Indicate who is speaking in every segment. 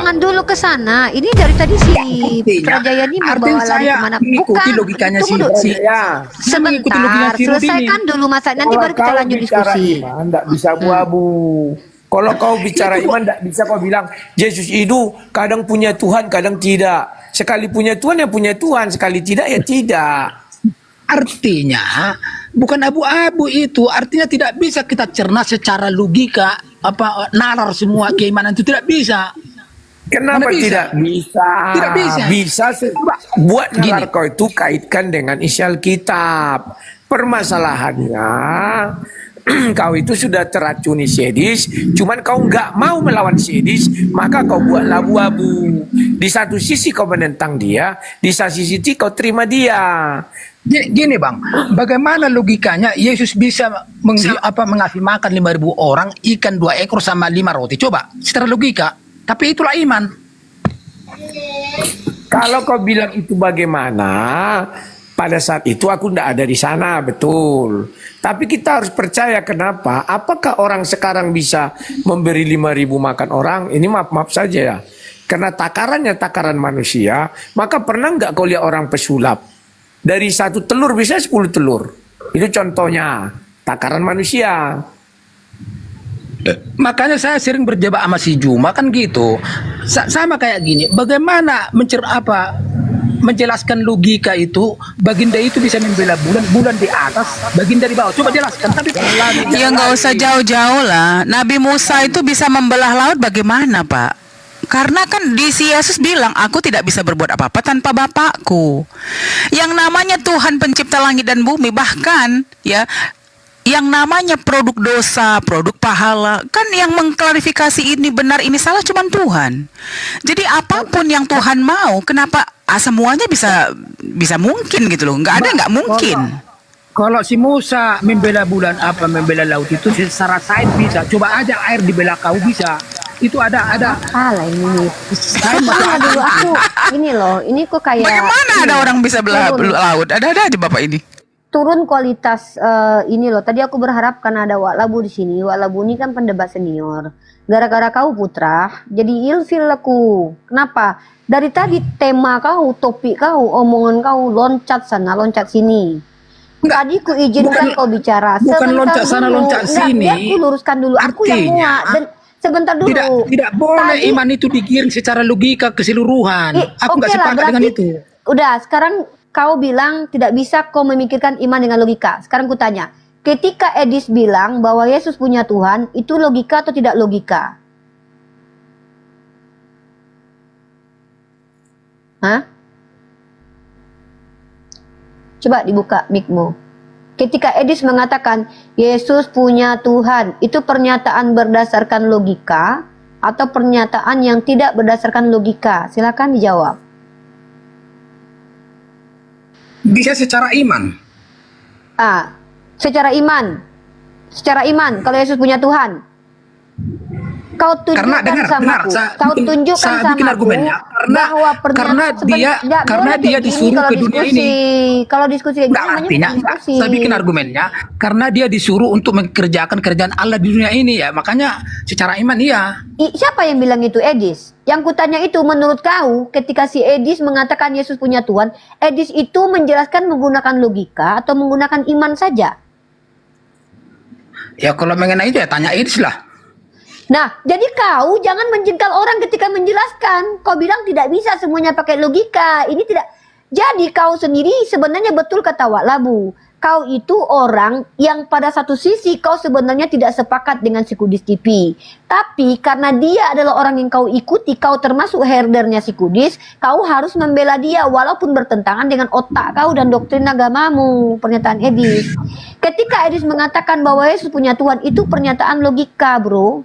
Speaker 1: jangan dulu ke sana. Ini dari tadi si Prajaya ini membawa lari
Speaker 2: saya
Speaker 1: kemana?
Speaker 2: mengikuti
Speaker 1: Bukan.
Speaker 2: logikanya
Speaker 1: Tunggu dulu.
Speaker 2: mengikuti logikanya
Speaker 1: Sebentar,
Speaker 2: si Rudi ini.
Speaker 1: selesaikan dulu masa. Nanti
Speaker 3: Kalau
Speaker 1: baru kita
Speaker 3: kau
Speaker 1: lanjut
Speaker 3: bicara
Speaker 1: diskusi.
Speaker 3: iman, tidak bisa abu-abu. Kalau kau bicara iman, tidak bisa kau bilang Yesus itu kadang punya Tuhan, kadang tidak. Sekali punya Tuhan ya punya Tuhan, sekali tidak ya tidak.
Speaker 2: Artinya bukan abu-abu itu, artinya tidak bisa kita cerna secara logika nalar semua keimanan itu tidak bisa.
Speaker 3: Kenapa
Speaker 2: Mana bisa?
Speaker 3: tidak bisa?
Speaker 2: Tidak bisa.
Speaker 3: Bisa buat
Speaker 2: Gini.
Speaker 3: nalar kau itu kaitkan dengan isi Alkitab. Permasalahannya kau itu sudah teracuni sedis, cuman kau nggak mau melawan sedis, maka kau buat abu-abu. Di satu sisi kau menentang dia, di satu sisi kau terima dia.
Speaker 2: Gini bang, bagaimana logikanya Yesus bisa mengasih makan 5.000 orang, ikan 2 ekor sama 5 roti? Coba, secara logika. Tapi itulah iman.
Speaker 3: Kalau kau bilang itu bagaimana, pada saat itu aku tidak ada di sana, betul. Tapi kita harus percaya kenapa? Apakah orang sekarang bisa memberi 5.000 makan orang? Ini maaf saja ya. Karena takarannya takaran manusia, maka pernah nggak kau lihat orang pesulap? Dari 1 telur bisa 10 telur. Itu contohnya takaran manusia.
Speaker 2: Makanya saya sering berjebak sama si Juma kan gitu. Sama kayak gini. Bagaimana menjelaskan logika itu? Baginda itu bisa membela bulan di atas, baginda di bawah. Coba jelaskan. Tapi
Speaker 4: Ya nggak usah jauh-jauh lah. Nabi Musa itu bisa membelah laut bagaimana, Pak? Karena kan di si Yesus bilang, aku tidak bisa berbuat apa-apa tanpa Bapakku. Yang namanya Tuhan pencipta langit dan bumi, bahkan ya yang namanya produk dosa, produk pahala, kan yang mengklarifikasi ini benar ini salah cuman Tuhan. Jadi apapun yang Tuhan mau, kenapa semuanya bisa mungkin gitu loh? Nggak mungkin.
Speaker 2: kalau si Musa membela bulan membela laut itu secara sains bisa. Coba aja air dibela kau bisa. Itu ada
Speaker 1: Alah ini. Tanya dulu aku. Ini loh, ini kok kayak.
Speaker 4: Bagaimana ada orang bisa belah laut? Ada aja Bapak ini.
Speaker 1: Turun kualitas ini loh. Tadi aku berharap kan ada Wak Labu di sini. Wak Labu ini kan pendebat senior. Gara-gara kau Putra, jadi ilfil aku. Kenapa? Dari tadi tema kau, topik kau, omongan kau loncat sana, loncat sini. Tadi ku izinkan kau bicara.
Speaker 2: Bukan loncat sana, loncat sini.
Speaker 1: Biar ku luruskan dulu. Aku yang muak. Dan sebentar dulu.
Speaker 2: Tidak boleh iman itu digiring secara logika keseluruhan. Aku nggak sepakat dengan itu.
Speaker 1: Udah, sekarang kau bilang tidak bisa kau memikirkan iman dengan logika. Sekarang ku tanya, ketika Edis bilang bahwa Yesus punya Tuhan, itu logika atau tidak logika? Hah? Coba dibuka mic-mu. Ketika Edis mengatakan Yesus punya Tuhan, itu pernyataan berdasarkan logika atau pernyataan yang tidak berdasarkan logika? Silakan dijawab.
Speaker 2: Bisa secara iman.
Speaker 1: Secara iman. Secara iman, kalau Yesus punya Tuhan. Kau tunjukkan sama aku. Kau tunjukkan sama aku bahwa
Speaker 2: karena dia disuruh ke dunia ini.
Speaker 1: Kalau diskusi kayak gini
Speaker 2: artinya saya bikin argumennya karena dia disuruh untuk mengerjakan kerjaan Allah di dunia ini ya. Makanya secara iman iya.
Speaker 1: Siapa yang bilang itu? Edis. Yang kutanya itu menurut kau ketika si Edis mengatakan Yesus punya Tuhan, Edis itu menjelaskan menggunakan logika atau menggunakan iman saja?
Speaker 2: Ya kalau mengenai itu ya tanya Edis lah.
Speaker 1: Nah, jadi kau jangan menjengkel orang ketika menjelaskan. Kau bilang tidak bisa semuanya pakai logika. Ini tidak. Jadi kau sendiri sebenarnya betul kata Wak Labu. Kau itu orang yang pada satu sisi kau sebenarnya tidak sepakat dengan si Kudis TV. Tapi karena dia adalah orang yang kau ikuti, kau termasuk herdernya si Kudis, kau harus membela dia walaupun bertentangan dengan otak kau dan doktrin agamamu. Pernyataan Edis. Ketika Edis mengatakan bahwa Yesus punya Tuhan, itu pernyataan logika, bro.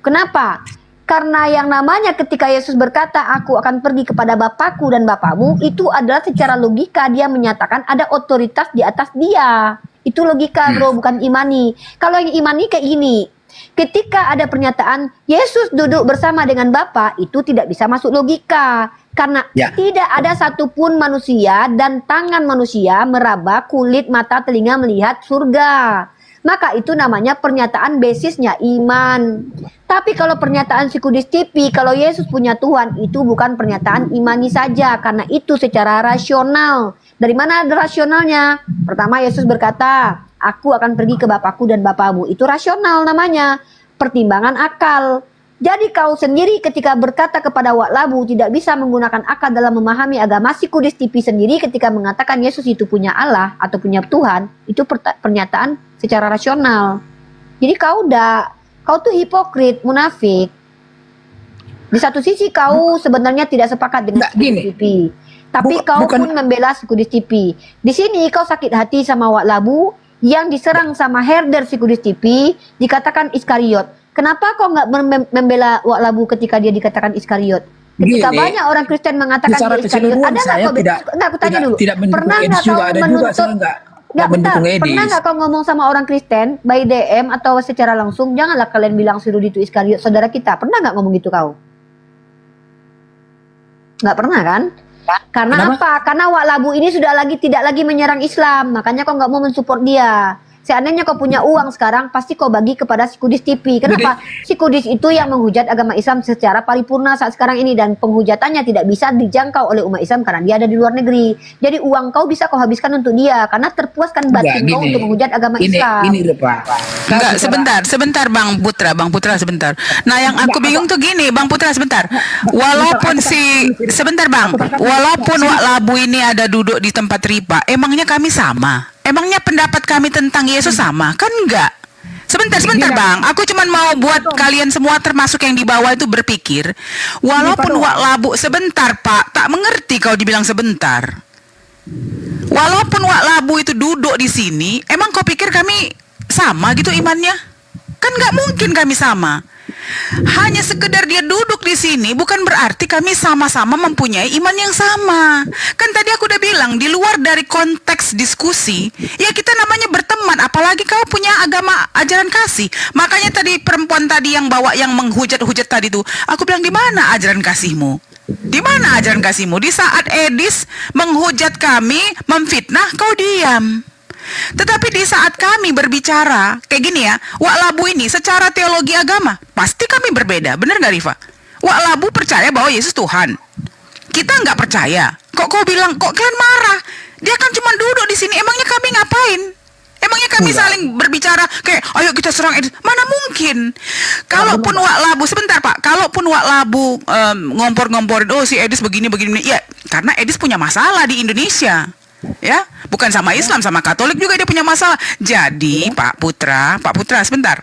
Speaker 1: Kenapa? Karena yang namanya ketika Yesus berkata, aku akan pergi kepada Bapakku dan Bapakmu, itu adalah secara logika dia menyatakan ada otoritas di atas dia. Itu logika, bro, bukan imani. Kalau yang imani kayak gini, ketika ada pernyataan Yesus duduk bersama dengan Bapa, itu tidak bisa masuk logika. Karena tidak ada satupun manusia dan tangan manusia meraba kulit, mata, telinga melihat surga. maka itu namanya pernyataan basisnya iman. Tapi kalau pernyataan si Kudus TV, kalau Yesus punya Tuhan, itu bukan pernyataan imani saja, karena itu secara rasional. Dari mana ada rasionalnya? Pertama, Yesus berkata, aku akan pergi ke Bapakku dan Bapamu. Itu rasional namanya, pertimbangan akal. Jadi kau sendiri ketika berkata kepada Wak Labu tidak bisa menggunakan akal dalam memahami agama si Kudus TV sendiri ketika mengatakan Yesus itu punya Allah atau punya Tuhan, itu pernyataan secara rasional. Jadi kau tuh hipokrit, munafik. Di satu sisi kau sebenarnya tidak sepakat dengan si Kudus TV, tapi kau pun membela si Kudus TV. Di sini kau sakit hati sama Wak Labu yang diserang sama herder si Kudus TV, dikatakan Iskariot. Kenapa kau nggak membela Wak Labu ketika dia dikatakan Iskariot? Ketika
Speaker 2: Gini,
Speaker 1: banyak orang Kristen mengatakan
Speaker 2: secara
Speaker 1: dia Iskariot,
Speaker 2: keseluruhan
Speaker 1: ada nggak
Speaker 2: saya
Speaker 1: kau? Enggak, aku tanya dulu. Pernah nggak kau menuntut? Nggak, bentar. Pernah nggak kau ngomong sama orang Kristen by DM atau secara langsung? Janganlah kalian bilang si Rudi itu Iskariot, saudara kita. Pernah nggak ngomong gitu kau? Nggak pernah kan? Karena apa? Karena Wak Labu ini tidak lagi menyerang Islam, makanya kau nggak mau mensupport dia. Seandainya kau punya uang sekarang, pasti kau bagi kepada si Kudus TV. Kenapa? Si Kudus itu yang menghujat agama Islam secara paripurna saat sekarang ini, dan penghujatannya tidak bisa dijangkau oleh umat Islam karena dia ada di luar negeri. Jadi uang kau bisa kau habiskan untuk dia karena terpuaskan batin kau untuk menghujat agama Islam.
Speaker 2: Ini Pak.
Speaker 4: Enggak, sebentar Bang Putra sebentar. Nah, yang aku bingung tuh gini, Bang Putra sebentar. Walaupun sebentar Bang, walaupun Wak Labu ini ada duduk di tempat riba, emangnya kami sama? Emangnya pendapat kami tentang Yesus sama? Kan enggak. Sebentar Bang, aku cuma mau buat kalian semua termasuk yang di bawah itu berpikir, walaupun Wak Labu sebentar Pak, tak mengerti kau dibilang sebentar. Walaupun Wak Labu itu duduk di sini, emang kau pikir kami sama gitu imannya? Kan nggak mungkin kami sama. Hanya sekedar dia duduk di sini bukan berarti kami sama-sama mempunyai iman yang sama. Kan tadi aku udah bilang, di luar dari konteks diskusi, ya kita namanya berteman, apalagi kau punya agama ajaran kasih. Makanya tadi perempuan tadi yang bawa yang menghujat-hujat tadi tuh, aku bilang, di mana ajaran kasihmu? Di mana ajaran kasihmu? Di saat Edis menghujat kami, memfitnah, kau diam. Tetapi di saat kami berbicara kayak gini ya, Wak Labu ini secara teologi agama pasti kami berbeda, benar nggak Rifa? Wak Labu percaya bahwa Yesus Tuhan, kita nggak percaya. Kok kau bilang, kok kalian marah? Dia kan cuma duduk di sini, emangnya kami ngapain? Emangnya kami saling berbicara kayak, ayo kita serang Edis? Mana mungkin? Kalaupun Wak Labu, sebentar Pak, kalaupun Wak Labu ngompor-ngomporin, oh si Edis begini, ya karena Edis punya masalah di Indonesia. Ya, bukan sama Islam, sama Katolik juga dia punya masalah. Jadi Pak Putra sebentar.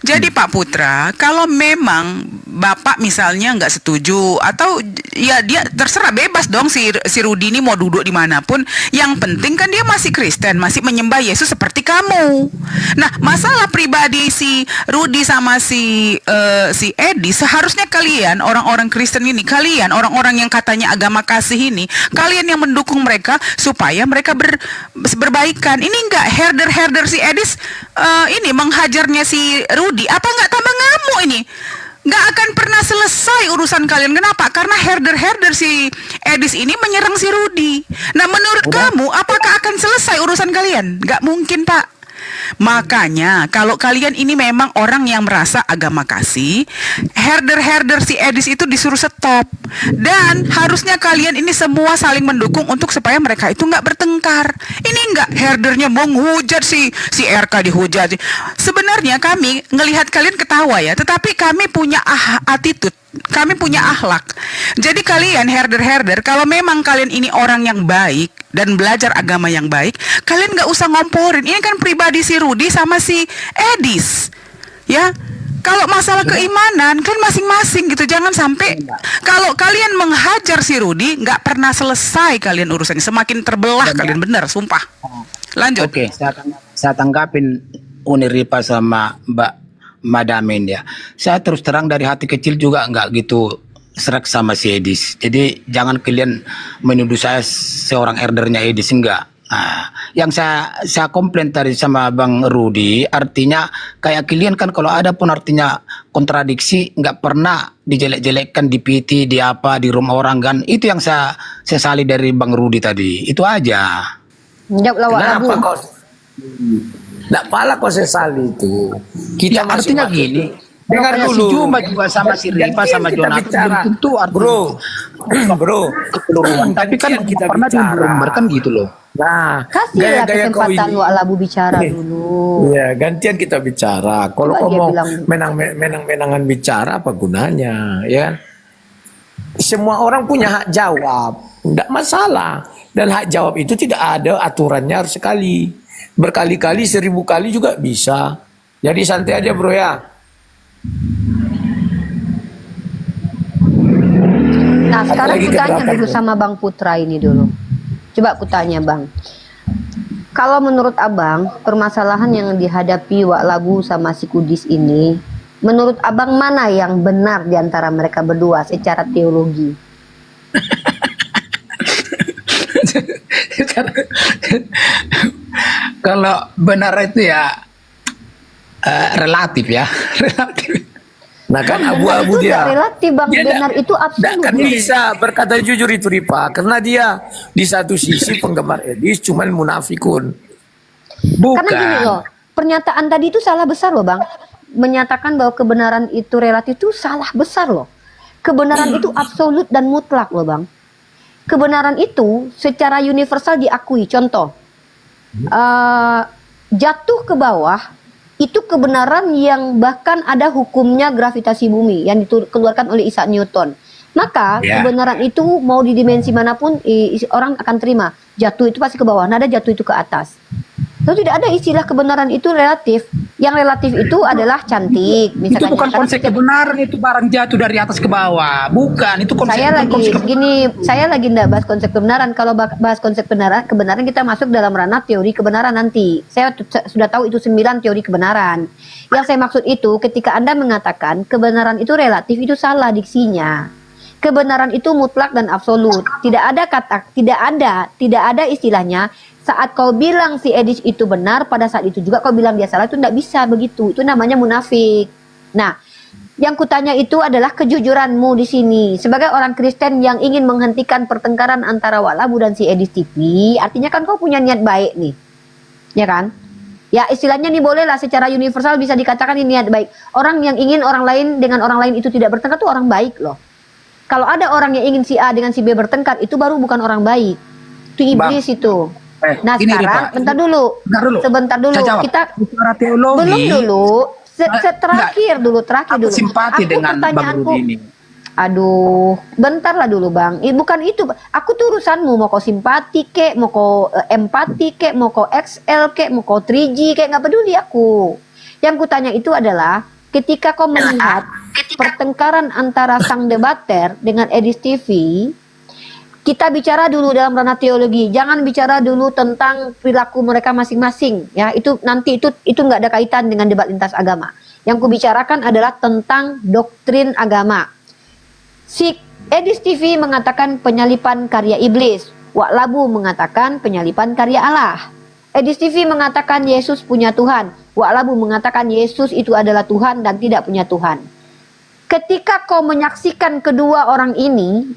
Speaker 4: Jadi Pak Putra, kalau memang Bapak misalnya nggak setuju atau ya dia terserah, bebas dong si Rudi ini mau duduk dimanapun. Yang penting kan dia masih Kristen, masih menyembah Yesus seperti kamu. Nah, masalah pribadi si Rudi sama si Edi, seharusnya kalian orang-orang Kristen ini, kalian orang-orang yang katanya agama kasih ini, kalian yang mendukung mereka supaya mereka berbaikan. Ini enggak herder si Edis ini menghajarnya si Rudi, apa nggak tambah ngamuk ini? Nggak akan pernah selesai urusan kalian. Kenapa? Karena herder si Edis ini menyerang si Rudi. Nah, menurut kamu apakah akan selesai urusan kalian? Nggak mungkin Pak. Makanya kalau kalian ini memang orang yang merasa agama kasih, herder si Edis itu disuruh stop. Dan harusnya kalian ini semua saling mendukung untuk supaya mereka itu nggak bertengkar. Ini nggak herdernya menghujat si RK dihujat. Sebenarnya kami ngelihat kalian ketawa ya, tetapi kami punya attitude. Kami punya akhlak. Jadi kalian herder, kalau memang kalian ini orang yang baik dan belajar agama yang baik, kalian nggak usah ngomporin. Ini kan pribadi si Rudi sama si Edis, ya. Kalau masalah keimanan kan masing-masing gitu. Jangan sampai kalau kalian menghajar si Rudi, nggak pernah selesai kalian urusannya. Semakin terbelah kalian, benar, sumpah. Lanjut.
Speaker 2: Oke, saya tanggapin Uniripa sama Mbak Madamin ya. Saya terus terang dari hati kecil juga nggak gitu serak sama si Edis. Jadi jangan kalian menuduh saya seorang herdernya Edis, enggak. Nah, yang saya komplain tadi sama Bang Rudi, artinya kayak kalian kan kalau ada pun artinya kontradiksi nggak pernah dijelek-jelekkan di PT, di apa, di rumah orang kan. Itu yang saya sesali dari Bang Rudi tadi. Itu aja.
Speaker 1: Jawab lawak Labu.
Speaker 3: Nggak pala kau sesali itu. Kita
Speaker 2: Ya, artinya
Speaker 3: masuk-masuk.
Speaker 2: gini.
Speaker 3: Dengar
Speaker 2: Kayak
Speaker 3: dulu.
Speaker 2: Si Juma juga sama si Ripa sama
Speaker 3: Gantian kita
Speaker 2: Jonathan
Speaker 3: bicara.
Speaker 2: belum tentu
Speaker 3: Bro, bro.
Speaker 2: keseluruhan. Tapi kan
Speaker 3: Gantian kita
Speaker 2: pernah
Speaker 3: bicara.
Speaker 2: digambarkan gitu loh.
Speaker 3: Nah,
Speaker 1: Kasihlah
Speaker 3: gaya-gaya kau
Speaker 1: kesempatan
Speaker 3: ini.
Speaker 1: Wak Labu bicara dulu.
Speaker 3: Iya, gantian kita bicara. Kalau
Speaker 1: Coba
Speaker 3: kau
Speaker 1: dia
Speaker 3: mau
Speaker 1: bilang.
Speaker 3: menang-menangan bicara, apa gunanya, ya? Semua orang punya hak jawab, tidak masalah. Dan hak jawab itu tidak ada aturannya harus sekali. Berkali-kali, 1000 kali juga bisa. Jadi santai aja bro ya.
Speaker 1: Nah, sekarang
Speaker 3: Apalagi
Speaker 1: aku tanya
Speaker 3: keberatan
Speaker 1: dulu
Speaker 3: tuh.
Speaker 1: sama Bang Putra ini dulu. Coba aku tanya Bang. Kalau menurut Abang, permasalahan yang dihadapi Wak Labu sama si Kudis ini, menurut Abang mana yang benar di antara mereka berdua secara teologi?
Speaker 2: Kalau benar itu ya relatif ya, relatif.
Speaker 3: Nah kan
Speaker 1: Benar
Speaker 3: abu-abu
Speaker 1: itu
Speaker 3: dia.
Speaker 1: nggak relatif Bang,
Speaker 3: Dia
Speaker 1: benar
Speaker 3: nggak-
Speaker 1: itu
Speaker 3: nggak
Speaker 1: absolut.
Speaker 3: kan bisa berkata jujur itu Ripa. Karena dia di satu sisi penggemar Edis cuman munafikun.
Speaker 1: Karena gini
Speaker 2: Bukan.
Speaker 1: loh, pernyataan tadi itu salah besar loh Bang. Menyatakan bahwa kebenaran itu relatif itu salah besar loh. Kebenaran itu absolut dan mutlak loh Bang. Kebenaran itu secara universal diakui. Contoh, jatuh ke bawah itu kebenaran yang bahkan ada hukumnya gravitasi bumi yang dikeluarkan oleh Isaac Newton. Maka
Speaker 2: Ya.
Speaker 1: kebenaran itu mau di dimensi manapun orang akan terima. Jatuh itu pasti ke bawah, nada jatuh itu ke atas. Lalu tidak ada istilah kebenaran itu relatif. Yang relatif itu adalah cantik.
Speaker 2: Itu
Speaker 1: Misalkan
Speaker 2: bukan
Speaker 1: karena
Speaker 2: konsep kebenaran, itu barang jatuh dari atas ke bawah. Bukan, itu konsep
Speaker 1: saya
Speaker 2: bukan
Speaker 1: lagi
Speaker 2: konsep
Speaker 1: gini, saya lagi ndak bahas konsep kebenaran. Kalau bahas konsep kebenaran kita masuk dalam ranah teori kebenaran nanti. Saya sudah tahu itu 9 teori kebenaran. Yang saya maksud itu ketika Anda mengatakan kebenaran itu relatif, itu salah diksinya. Kebenaran itu mutlak dan absolut. Tidak ada istilahnya saat kau bilang si Edis itu benar, pada saat itu juga kau bilang dia salah, itu tidak bisa begitu. Itu namanya munafik. Nah, yang kutanya itu adalah kejujuranmu di sini. Sebagai orang Kristen yang ingin menghentikan pertengkaran antara Wak Labu dan si Edis TV, artinya kan kau punya niat baik nih. Ya kan? Ya istilahnya nih bolehlah secara universal bisa dikatakan ini niat baik. Orang yang ingin orang lain dengan orang lain itu tidak bertengkar itu orang baik loh. Kalau ada orang yang ingin si A dengan si B bertengkar, itu baru bukan orang baik. Itu iblis itu. Nah
Speaker 2: ini,
Speaker 1: sekarang,
Speaker 2: Ripa.
Speaker 1: bentar dulu.
Speaker 2: Bentar dulu. Saya jawab.
Speaker 1: Kita
Speaker 2: Bicara teologi.
Speaker 1: belum dulu. Terakhir dulu.
Speaker 2: Aku simpati dengan Bang
Speaker 1: pertanyaanku,
Speaker 2: Rudi ini.
Speaker 1: aduh, bentarlah dulu Bang. Bukan itu. Aku tuh urusanmu. Mau kau simpati kek, mau kau empati kek, mau kau XL kek, mau kau 3G kek, nggak peduli aku. Yang kutanya itu adalah ketika kau melihat pertengkaran antara sang debater dengan Edis TV, kita bicara dulu dalam ranah teologi. Jangan bicara dulu tentang perilaku mereka masing-masing. Ya, itu nanti itu nggak ada kaitan dengan debat lintas agama. Yang kubicarakan adalah tentang doktrin agama. Si Edis TV mengatakan penyalipan karya iblis. Wak Labu mengatakan penyalipan karya Allah. Edis TV mengatakan Yesus punya Tuhan. Wak Labu mengatakan Yesus itu adalah Tuhan dan tidak punya Tuhan. Ketika kau menyaksikan kedua orang ini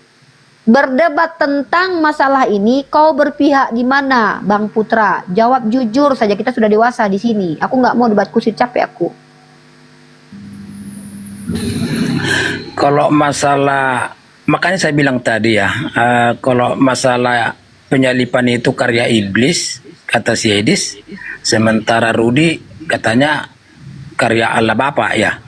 Speaker 1: berdebat tentang masalah ini, kau berpihak di mana, Bang Putra? Jawab jujur saja, kita sudah dewasa di sini. Aku nggak mau debat kusir, capek aku.
Speaker 2: Kalau masalah, makanya saya bilang tadi ya, kalau masalah penyalipan itu karya iblis, kata si Edis, sementara Rudi katanya karya Allah Bapa ya.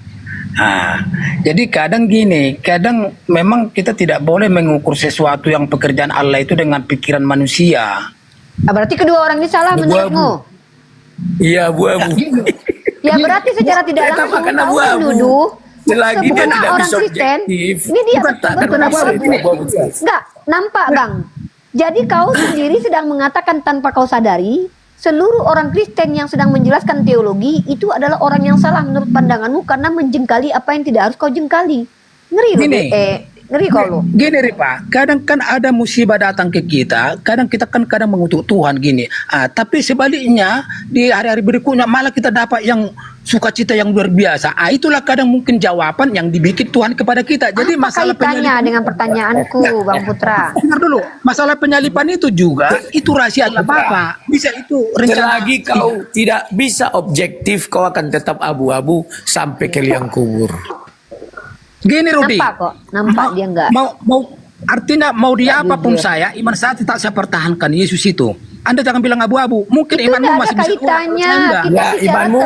Speaker 2: Jadi kadang gini, kadang memang kita tidak boleh mengukur sesuatu yang pekerjaan Allah itu dengan pikiran manusia.
Speaker 1: Berarti kedua orang ini salah menurutmu?
Speaker 3: Iya abu-abu.
Speaker 1: Ya berarti secara tidak
Speaker 3: Kita
Speaker 1: langsung
Speaker 3: makan
Speaker 1: kau
Speaker 3: abu-abu.
Speaker 1: menuduh
Speaker 3: Selagi dia
Speaker 1: semua
Speaker 3: tidak
Speaker 1: orang
Speaker 3: bisa
Speaker 1: Kristen.
Speaker 3: objektif.
Speaker 1: Ini dia
Speaker 3: Bukan tak
Speaker 1: betul
Speaker 3: kenapa
Speaker 1: betul.
Speaker 3: itu abu-abu.
Speaker 1: Enggak, nampak Bang. Jadi kau sendiri sedang mengatakan tanpa kau sadari, seluruh orang Kristen yang sedang menjelaskan teologi itu adalah orang yang salah menurut pandanganmu karena menjengkali apa yang tidak harus kau jengkali. Ngeri loh,
Speaker 2: Gini.
Speaker 1: ngeri kau loh.
Speaker 2: Gini Ripa, kadang kan ada musibah datang ke kita, kadang kita kan mengutuk Tuhan gini. Tapi sebaliknya di hari-hari berikutnya malah kita dapat yang sukacita yang luar biasa. Itulah kadang mungkin jawaban yang dibikin Tuhan kepada kita. Jadi
Speaker 1: Apa
Speaker 2: masalah
Speaker 1: kaitannya dengan pertanyaanku, Bang Putra?
Speaker 2: Dengar dulu, masalah penyalipan itu juga itu rahasia Allah Bapa. Bisa itu rencana.
Speaker 3: Selagi kau tidak bisa objektif, kau akan tetap abu-abu sampai ke liang kubur.
Speaker 2: Gini Rudi.
Speaker 1: Nampak kok, nampak dia enggak.
Speaker 2: Artinya mau dia
Speaker 1: Nggak
Speaker 2: apapun
Speaker 1: jujur.
Speaker 2: saya, iman saya tetap saya pertahankan Yesus itu. Anda jangan bilang abu-abu. Mungkin
Speaker 1: Itu
Speaker 2: imanmu
Speaker 1: nggak ada
Speaker 2: masih bisa.
Speaker 1: kaitannya.
Speaker 2: Saya enggak.
Speaker 1: Kita
Speaker 3: Ya,
Speaker 1: bicara
Speaker 3: imanmu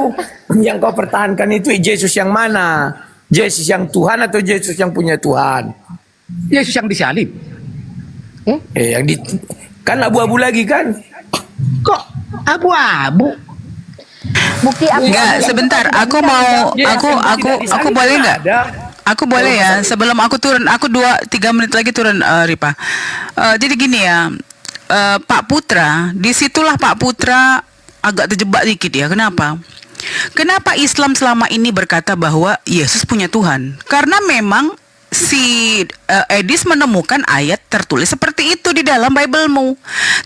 Speaker 3: yang kau pertahankan itu Yesus yang mana? Yesus yang Tuhan atau Yesus yang punya Tuhan?
Speaker 2: Yesus yang disalib.
Speaker 3: Yang kan abu-abu lagi kan?
Speaker 2: Kok abu-abu?
Speaker 1: Bukti apa?
Speaker 4: Enggak, sebentar. Aku mau, aku boleh nggak? Aku boleh ya. Sebelum aku turun, aku 2-3 menit lagi turun, Ripa. Jadi gini ya, Pak Putra, disitulah Pak Putra agak terjebak dikit ya. Kenapa? Kenapa Islam selama ini berkata bahwa Yesus punya Tuhan? Karena memang si Edis menemukan ayat tertulis seperti itu di dalam Bible-mu.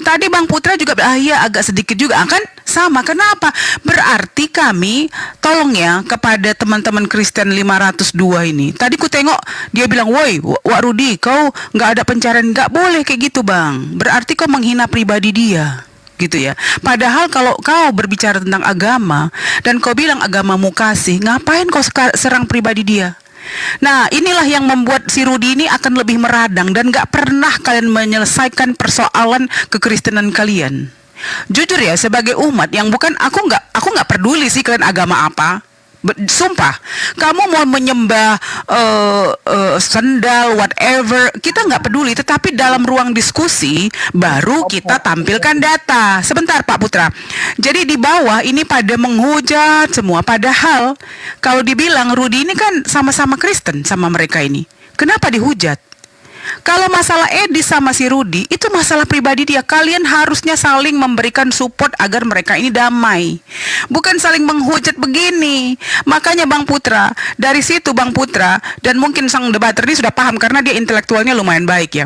Speaker 4: Tadi Bang Putra juga ya agak sedikit juga kan sama. Kenapa? Berarti kami tolong ya kepada teman-teman Kristen 502 ini. Tadi ku tengok dia bilang, "Woi, Wak Rudi, kau nggak ada pencarian." Nggak boleh kayak gitu, Bang. Berarti kau menghina pribadi dia. Gitu ya. Padahal kalau kau berbicara tentang agama dan kau bilang agamamu kasih, ngapain kau serang pribadi dia? Nah, inilah yang membuat si Rudi ini akan lebih meradang dan gak pernah kalian menyelesaikan persoalan kekristenan kalian. Jujur ya, sebagai umat yang bukan aku nggak peduli sih kalian agama apa. Sumpah, kamu mau menyembah sendal, whatever, kita nggak peduli. Tetapi dalam ruang diskusi baru kita tampilkan data. Sebentar Pak Putra. Jadi di bawah ini pada menghujat semua. Padahal kalau dibilang Rudi ini kan sama-sama Kristen sama mereka ini. Kenapa dihujat? Kalau masalah Edi sama si Rudi, itu masalah pribadi dia. Kalian harusnya saling memberikan support agar mereka ini damai. Bukan saling menghujat begini. Makanya Bang Putra, dari situ Bang Putra, dan mungkin sang debater ini sudah paham karena dia intelektualnya lumayan baik ya.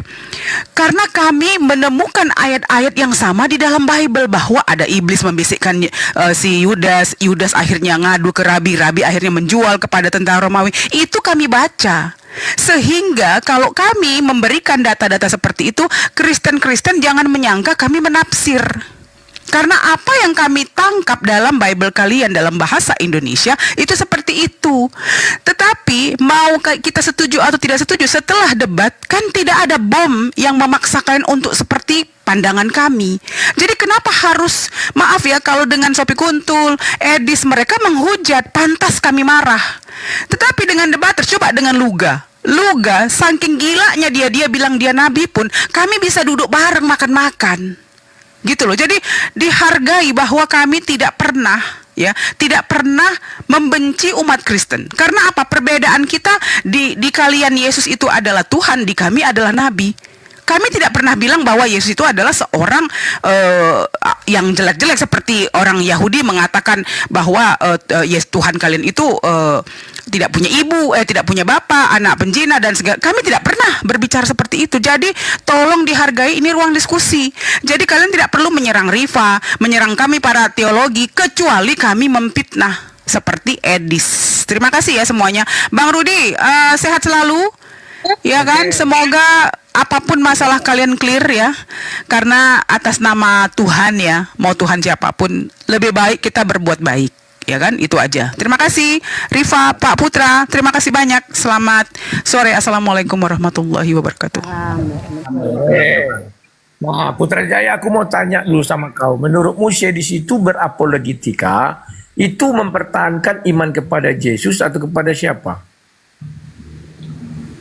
Speaker 4: Karena kami menemukan ayat-ayat yang sama di dalam Bible bahwa ada iblis membisikkan si Yudas. Yudas akhirnya ngadu ke Rabi. Rabi akhirnya menjual kepada tentara Romawi. Itu kami baca. Sehingga kalau kami memberikan data-data seperti itu, Kristen-Kristen jangan menyangka kami menafsir. Karena apa yang kami tangkap dalam Bible kalian dalam bahasa Indonesia itu seperti itu. Tetapi mau kita setuju atau tidak setuju, setelah debat kan tidak ada bom yang memaksa kalian untuk seperti pandangan kami. Jadi kenapa harus, maaf ya kalau dengan Sophie Kuntul, Edis mereka menghujat, pantas kami marah. Tetapi dengan debater, coba dengan Luga, saking gilanya dia bilang dia nabi pun, kami bisa duduk bareng makan-makan. Gitu loh. Jadi dihargai bahwa kami tidak pernah membenci umat Kristen. Karena apa? Perbedaan kita di kalian Yesus itu adalah Tuhan, di kami adalah nabi. Kami tidak pernah bilang bahwa Yesus itu adalah seorang yang jelek-jelek seperti orang Yahudi mengatakan bahwa Yesus Tuhan kalian itu tidak punya ibu, tidak punya bapak, anak penjina dan segala. Kami tidak pernah berbicara seperti itu. Jadi tolong dihargai, ini ruang diskusi. Jadi kalian tidak perlu menyerang Riva, menyerang kami para teologi, kecuali kami memfitnah seperti Edis. Terima kasih ya semuanya. Bang Rudi, sehat selalu. Ya kan, semoga apapun masalah kalian clear ya. Karena atas nama Tuhan ya, mau Tuhan siapapun, lebih baik kita berbuat baik. Ya kan, itu aja. Terima kasih Riva, Pak Putra, terima kasih banyak. Selamat sore, assalamualaikum warahmatullahi wabarakatuh.
Speaker 3: Nah, Putrajaya, aku mau tanya dulu sama kau. Menurutmu di situ berapologetika itu mempertahankan iman kepada Yesus atau kepada siapa?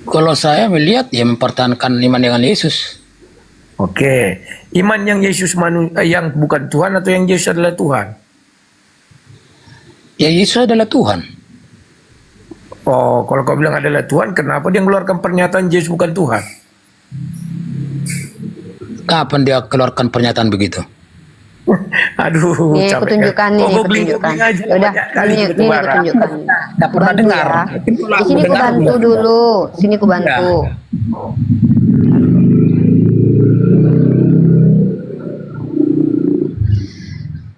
Speaker 2: Kalau saya melihat ya mempertahankan iman dengan Yesus.
Speaker 3: Oke, iman yang Yesus yang bukan Tuhan atau yang Yesus adalah Tuhan?
Speaker 2: Ya Yesus adalah Tuhan.
Speaker 3: Oh, kalau kau bilang adalah Tuhan, kenapa dia mengeluarkan pernyataan Yesus bukan Tuhan?
Speaker 2: Kapan dia keluarkan pernyataan begitu?
Speaker 3: Aduh,
Speaker 1: Nih, aku
Speaker 3: capek
Speaker 1: tunjukkan
Speaker 3: kan?
Speaker 1: nih, aku
Speaker 3: Googling
Speaker 1: tunjukkan.
Speaker 3: aja
Speaker 1: Yaudah,
Speaker 3: banyak kali
Speaker 1: ini
Speaker 3: kita
Speaker 1: aku
Speaker 3: marah.
Speaker 1: tunjukkan.
Speaker 2: Nggak pernah
Speaker 1: Bantu
Speaker 2: dengar.
Speaker 1: ya.
Speaker 2: Mungkin kalau
Speaker 1: Di
Speaker 2: aku
Speaker 1: sini aku
Speaker 2: dengar,
Speaker 1: bantu
Speaker 2: enggak.
Speaker 1: dulu. Sini aku bantu.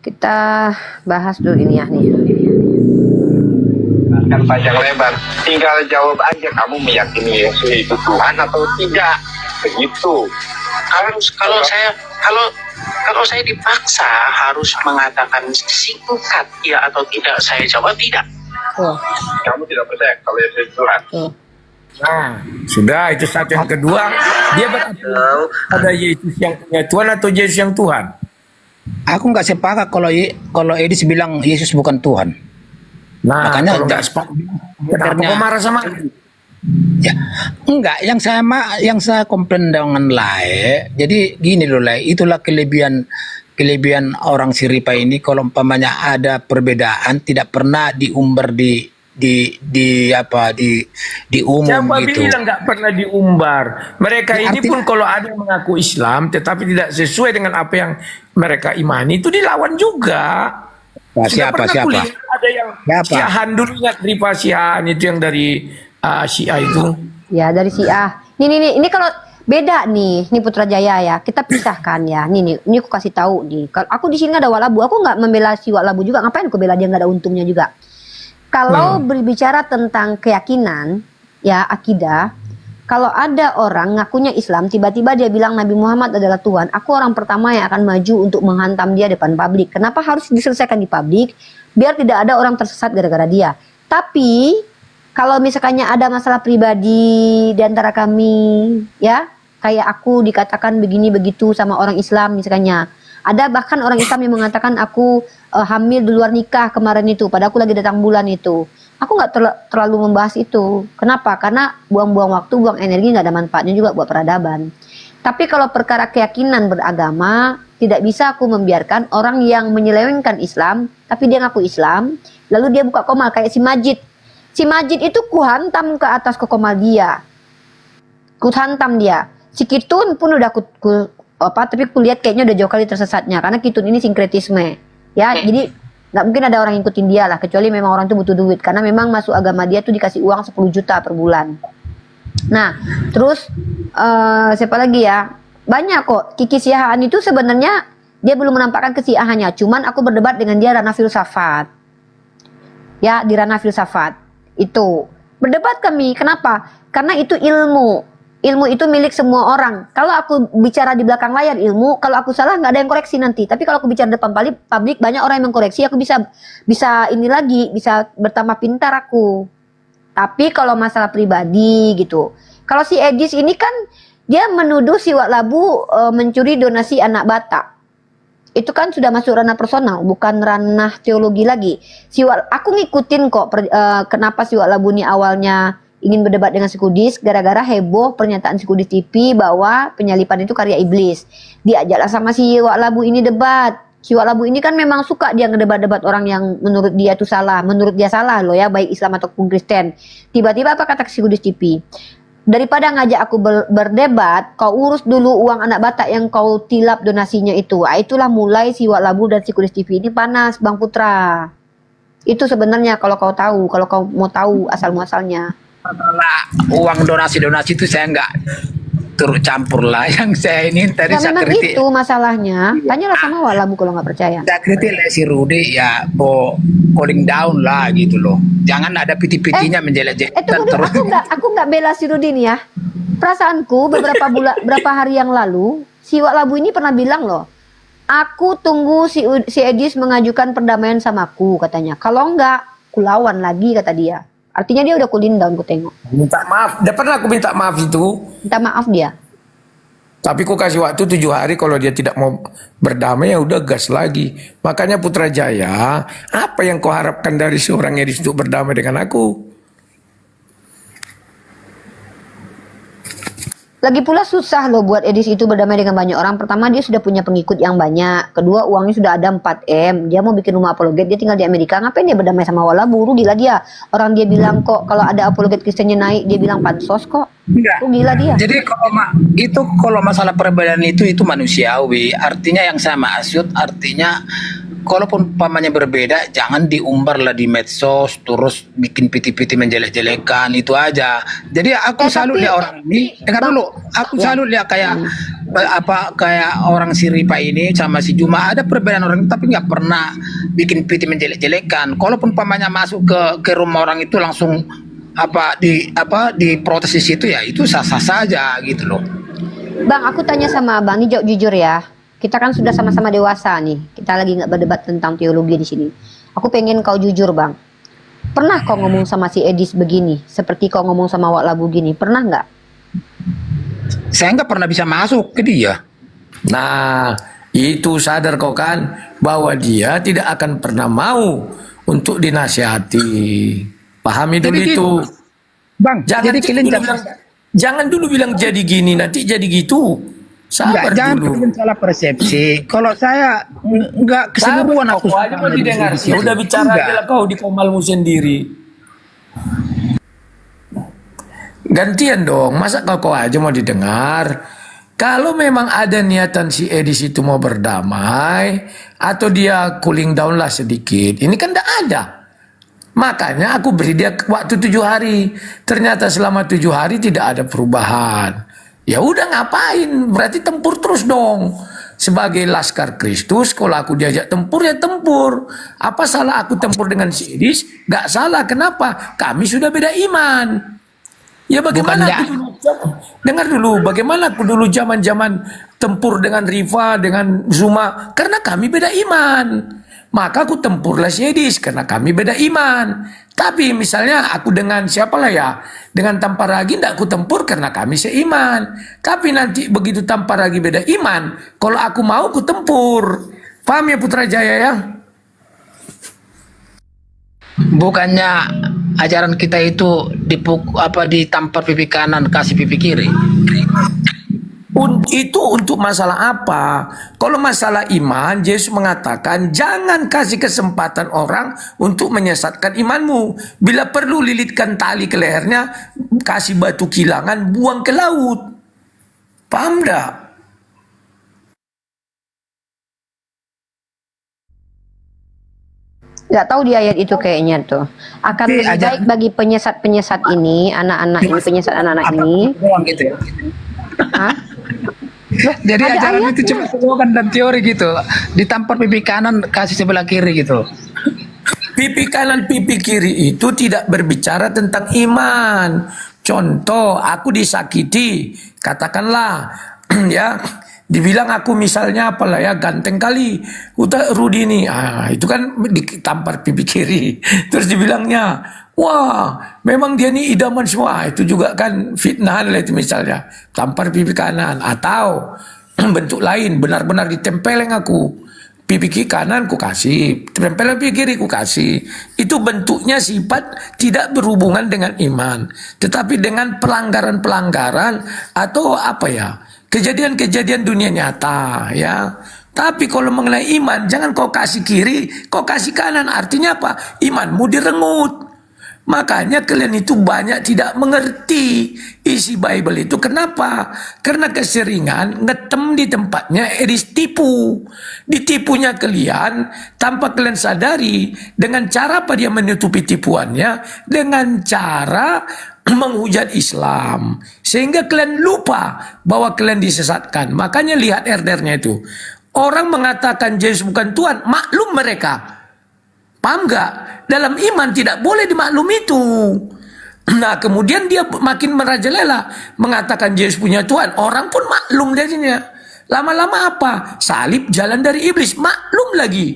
Speaker 1: Kita bahas dulu ini ya nih.
Speaker 5: akan panjang lebar. Tinggal jawab aja, kamu meyakini Yesus itu Tuhan atau tidak, begitu.
Speaker 6: Kalau saya dipaksa harus mengatakan singkat ya atau tidak, saya jawab tidak.
Speaker 5: Kamu tidak percaya kalau Yesus itu Tuhan.
Speaker 3: Nah, sudah itu satu. Yang kedua, dia berarti ada Yesus yang punya Tuhan atau Yesus yang Tuhan?
Speaker 2: Aku nggak sepakat kalau Edis bilang Yesus bukan Tuhan.
Speaker 3: Nah,
Speaker 2: Makanya
Speaker 3: kalau nggak sepakat, kenapa kau marah sama aku?
Speaker 2: Ya, enggak, yang saya komplain dengan Lai. Jadi gini loh Lai, itulah kelebihan orang Siripa ini, kalau umpamanya ada perbedaan tidak pernah diumbar di umum
Speaker 3: Siapa
Speaker 2: gitu.
Speaker 3: bilang nggak pernah diumbar? Mereka
Speaker 2: Ya,
Speaker 3: ini pun kalau ada yang mengaku Islam tetapi tidak sesuai dengan apa yang mereka imani, itu dilawan juga.
Speaker 2: Nah,
Speaker 3: Sudah
Speaker 2: siapa?
Speaker 3: pernah kulihat ada yang
Speaker 2: Siapa?
Speaker 3: Syiahan dulu, ingat Rifa Syiahan itu yang dari Syiah itu.
Speaker 1: Ya dari Syiah. Ini kalau beda nih Putrajaya ya. Kita pisahkan ya. Ini aku kasih tahu nih. Kalau aku di sini nggak ada Walabu, aku nggak membela si Walabu juga. Ngapain aku bela dia, nggak ada untungnya juga. Kalau berbicara tentang keyakinan, ya akidah, kalau ada orang ngakunya Islam, tiba-tiba dia bilang Nabi Muhammad adalah Tuhan, aku orang pertama yang akan maju untuk menghantam dia depan publik. Kenapa harus diselesaikan di publik? Biar tidak ada orang tersesat gara-gara dia. Tapi kalau misalkannya ada masalah pribadi di antara kami, ya kayak aku dikatakan begini begitu sama orang Islam misalkannya. Ada bahkan orang Islam yang mengatakan aku hamil di luar nikah kemarin itu, padahal aku lagi datang bulan itu. Aku nggak terlalu membahas itu. Kenapa? Karena buang-buang waktu, buang energi, nggak ada manfaatnya juga buat peradaban. Tapi kalau perkara keyakinan beragama, tidak bisa aku membiarkan orang yang menyelewengkan Islam, tapi dia ngaku Islam, lalu dia buka komal kayak si Majid. Si Majid itu kuhantam ke atas ke komal dia. Kuhantam dia. Si Kitun pun udah tapi kulihat kayaknya udah jauh kali tersesatnya karena Kitun ini sinkretisme. Ya, jadi nggak mungkin ada orang yang ikutin dia lah, kecuali memang orang itu butuh duit karena memang masuk agama dia tuh dikasih uang 10 juta per bulan. Nah, terus siapa lagi ya? Banyak kok. Kiki Siahaan itu sebenarnya dia belum menampakkan kesiahannya, cuman aku berdebat dengan dia ranah filsafat. Ya, di ranah filsafat. Itu berdebat kami. Kenapa? Karena itu ilmu. Ilmu itu milik semua orang. Kalau aku bicara di belakang layar ilmu, kalau aku salah nggak ada yang koreksi nanti. Tapi kalau aku bicara depan publik banyak orang yang mengkoreksi. Aku bisa ini lagi, bisa bertambah pintar aku. Tapi kalau masalah pribadi gitu. Kalau si Edis ini kan dia menuduh si Walabu mencuri donasi anak Batak. Itu kan sudah masuk ranah personal, bukan ranah teologi lagi. Aku ngikutin kok kenapa si Walabu ini awalnya ingin berdebat dengan si Kudis, gara-gara heboh pernyataan si Kudis TV bahwa penyalipan itu karya iblis. Diajaklah sama si Walabu ini debat. Si Walabu ini kan memang suka dia ngedebat-debat orang yang menurut dia itu salah. Menurut dia salah loh ya, baik Islam ataupun Kristen. Tiba-tiba apa kata si Kudis TV? Daripada ngajak aku berdebat, kau urus dulu uang anak Batak yang kau tilap donasinya itu. Itulah mulai si Walabu dan si Kudis TV ini panas, Bang Putra. Itu sebenarnya kalau kau mau tahu asal-muasalnya.
Speaker 2: Masalah uang donasi itu saya nggak turut campur lah. Yang saya ini tadi
Speaker 1: Ya
Speaker 2: saya
Speaker 1: memang
Speaker 2: kritik.
Speaker 1: itu masalahnya. Tanyalah sama Walabu kalau nggak percaya.
Speaker 2: Saya kritik lah si Rudy ya, calling down lah gitu loh. Jangan ada piti-pitinya menjelek-jelekan
Speaker 1: Tunggu dulu,
Speaker 2: terus.
Speaker 1: aku nggak bela si Rudi nih ya. Perasaanku beberapa hari yang lalu si Walabu ini pernah bilang loh, aku tunggu si Edis mengajukan perdamaian sama aku katanya. Kalau enggak, kulawan lagi kata dia. Artinya dia udah cooling down, ku tengok.
Speaker 3: Minta maaf. Pernah aku minta maaf itu.
Speaker 1: Minta maaf dia.
Speaker 3: Tapi ku kasih waktu 7 hari, kalau dia tidak mau berdamai ya udah gas lagi. Makanya Putrajaya, apa yang kau harapkan dari seorang Edis untuk berdamai dengan aku?
Speaker 1: Lagi pula susah loh buat Edis itu berdamai dengan banyak orang. Pertama dia sudah punya pengikut yang banyak. Kedua uangnya sudah ada 4M. Dia mau bikin rumah apologet, dia tinggal di Amerika. Ngapain dia berdamai sama Walabu? Rugilah dia. Orang dia bilang kok kalau ada apologet Kristennya naik, dia bilang pansos kok.
Speaker 2: Enggak.
Speaker 1: Rugilah dia.
Speaker 2: Jadi kalau masalah perbedaan itu manusiawi. Artinya yang saya maksud artinya kalaupun pamannya berbeda, jangan diumbar lah di medsos, terus bikin piti-piti menjelek-jelekan, itu aja. Jadi aku salut lihat orang ini, dengar dulu, aku salut lihat kayak apa kayak orang si Ripa ini sama si Juma ada perbedaan orang tapi nggak pernah bikin piti menjelek-jelekan. Kalaupun pamannya masuk ke rumah orang itu langsung di protes di situ ya itu sah-sah saja gitu loh.
Speaker 1: Bang, aku tanya sama Abang, ini jujur ya. Kita kan sudah sama-sama dewasa nih. Kita lagi nggak berdebat tentang teologi di sini. Aku pengen kau jujur, Bang. Pernah kau ngomong sama si Edis begini, seperti kau ngomong sama Wak Labu gini? Pernah nggak?
Speaker 2: Saya nggak pernah bisa masuk ke dia.
Speaker 3: Nah, itu sadar kau kan bahwa dia tidak akan pernah mau untuk dinasihati. Pahami dulu
Speaker 2: Jadi
Speaker 3: itu.
Speaker 2: Bang,
Speaker 3: Jangan
Speaker 2: jadi kalian
Speaker 3: jangan dulu bilang jadi gini nanti jadi gitu. Sabar
Speaker 2: jangan
Speaker 3: dulu.
Speaker 2: kalian salah persepsi. Kalau saya nggak keseluruhan
Speaker 3: Sabar,
Speaker 2: aku
Speaker 3: kau aja mau
Speaker 2: sama
Speaker 3: didengar.
Speaker 2: dia.
Speaker 3: Ya udah bicara
Speaker 2: Enggak.
Speaker 3: aja lah kau di komalmu sendiri. Gantian dong, masa kau aja mau didengar? Kalau memang ada niatan si Edis itu mau berdamai atau dia cooling down lah sedikit, ini kan tidak ada. Makanya aku beri dia waktu 7 hari. Ternyata selama 7 hari tidak ada perubahan. Ya udah ngapain? Berarti tempur terus dong. Sebagai laskar Kristus, kalau aku diajak tempur ya tempur. Apa salah aku tempur dengan si Edis? Gak salah. Kenapa? Kami sudah beda iman. Ya bagaimana
Speaker 2: Bukannya-
Speaker 3: aku dulu, dengar dulu, bagaimana aku dulu zaman-zaman tempur dengan Riva, dengan Zuma, karena kami beda iman. Maka aku tempurlah si Edis, karena kami beda iman. Tapi misalnya aku dengan siapalah ya, dengan Tamparagi tidak aku tempur karena kami seiman. Tapi nanti begitu Tamparagi beda iman, kalau aku mau aku tempur. Paham ya Putra Jaya ya?
Speaker 2: Bukannya ajaran kita itu ditampar pipi kanan kasih pipi kiri.
Speaker 3: Itu untuk masalah apa? Kalau masalah iman, Yesus mengatakan jangan kasih kesempatan orang untuk menyesatkan imanmu. Bila perlu lilitkan tali ke lehernya, kasih batu kilangan, buang ke laut. Paham dah?
Speaker 1: Nggak tahu di ayat itu kayaknya tuh. Akan
Speaker 2: Tapi
Speaker 1: lebih baik bagi penyesat-penyesat ini, anak-anak ini, penyesat anak-anak ini.
Speaker 2: Doang gitu ya.
Speaker 1: Hah? Loh,
Speaker 2: Jadi
Speaker 1: ada
Speaker 2: ajaran
Speaker 1: ayatnya.
Speaker 2: itu cuma temukan dan teori gitu. Ditampar pipi kanan kasih sebelah kiri gitu.
Speaker 3: Pipi kanan, pipi kiri itu tidak berbicara tentang iman. Contoh, aku disakiti, katakanlah, ya, dibilang aku misalnya apalah ya, ganteng kali, udah Rudi ini, itu kan ditampar pipi kiri. Terus dibilangnya, wah, memang dia ini idaman semua. Itu juga kan fitnahan lah itu misalnya, tampar pipi kanan. Atau bentuk lain, benar-benar ditempeleng aku. Pipi kiri kanan ku kasih, tempelan pipi kiri ku kasih. Itu bentuknya sifat tidak berhubungan dengan iman, tetapi dengan pelanggaran-pelanggaran atau apa ya, kejadian-kejadian dunia nyata ya. Tapi kalau mengenai iman, jangan kau kasih kiri, kau kasih kanan. Artinya apa? Imanmu direngut. Makanya kalian itu banyak tidak mengerti isi Bible itu. Kenapa? Karena keseringan ngetem di tempatnya Edis tipu. Ditipunya kalian tanpa kalian sadari. Dengan cara apa dia menutupi tipuannya? Dengan cara menghujat Islam. Sehingga kalian lupa bahwa kalian disesatkan. Makanya lihat RDR-nya itu. Orang mengatakan Yesus bukan Tuhan, maklum mereka. Paham gak? Dalam iman tidak boleh dimaklum itu. Nah kemudian dia makin merajalela mengatakan Yesus punya Tuhan. Orang pun maklum jadinya. Lama-lama apa? Salib jalan dari iblis. Maklum lagi.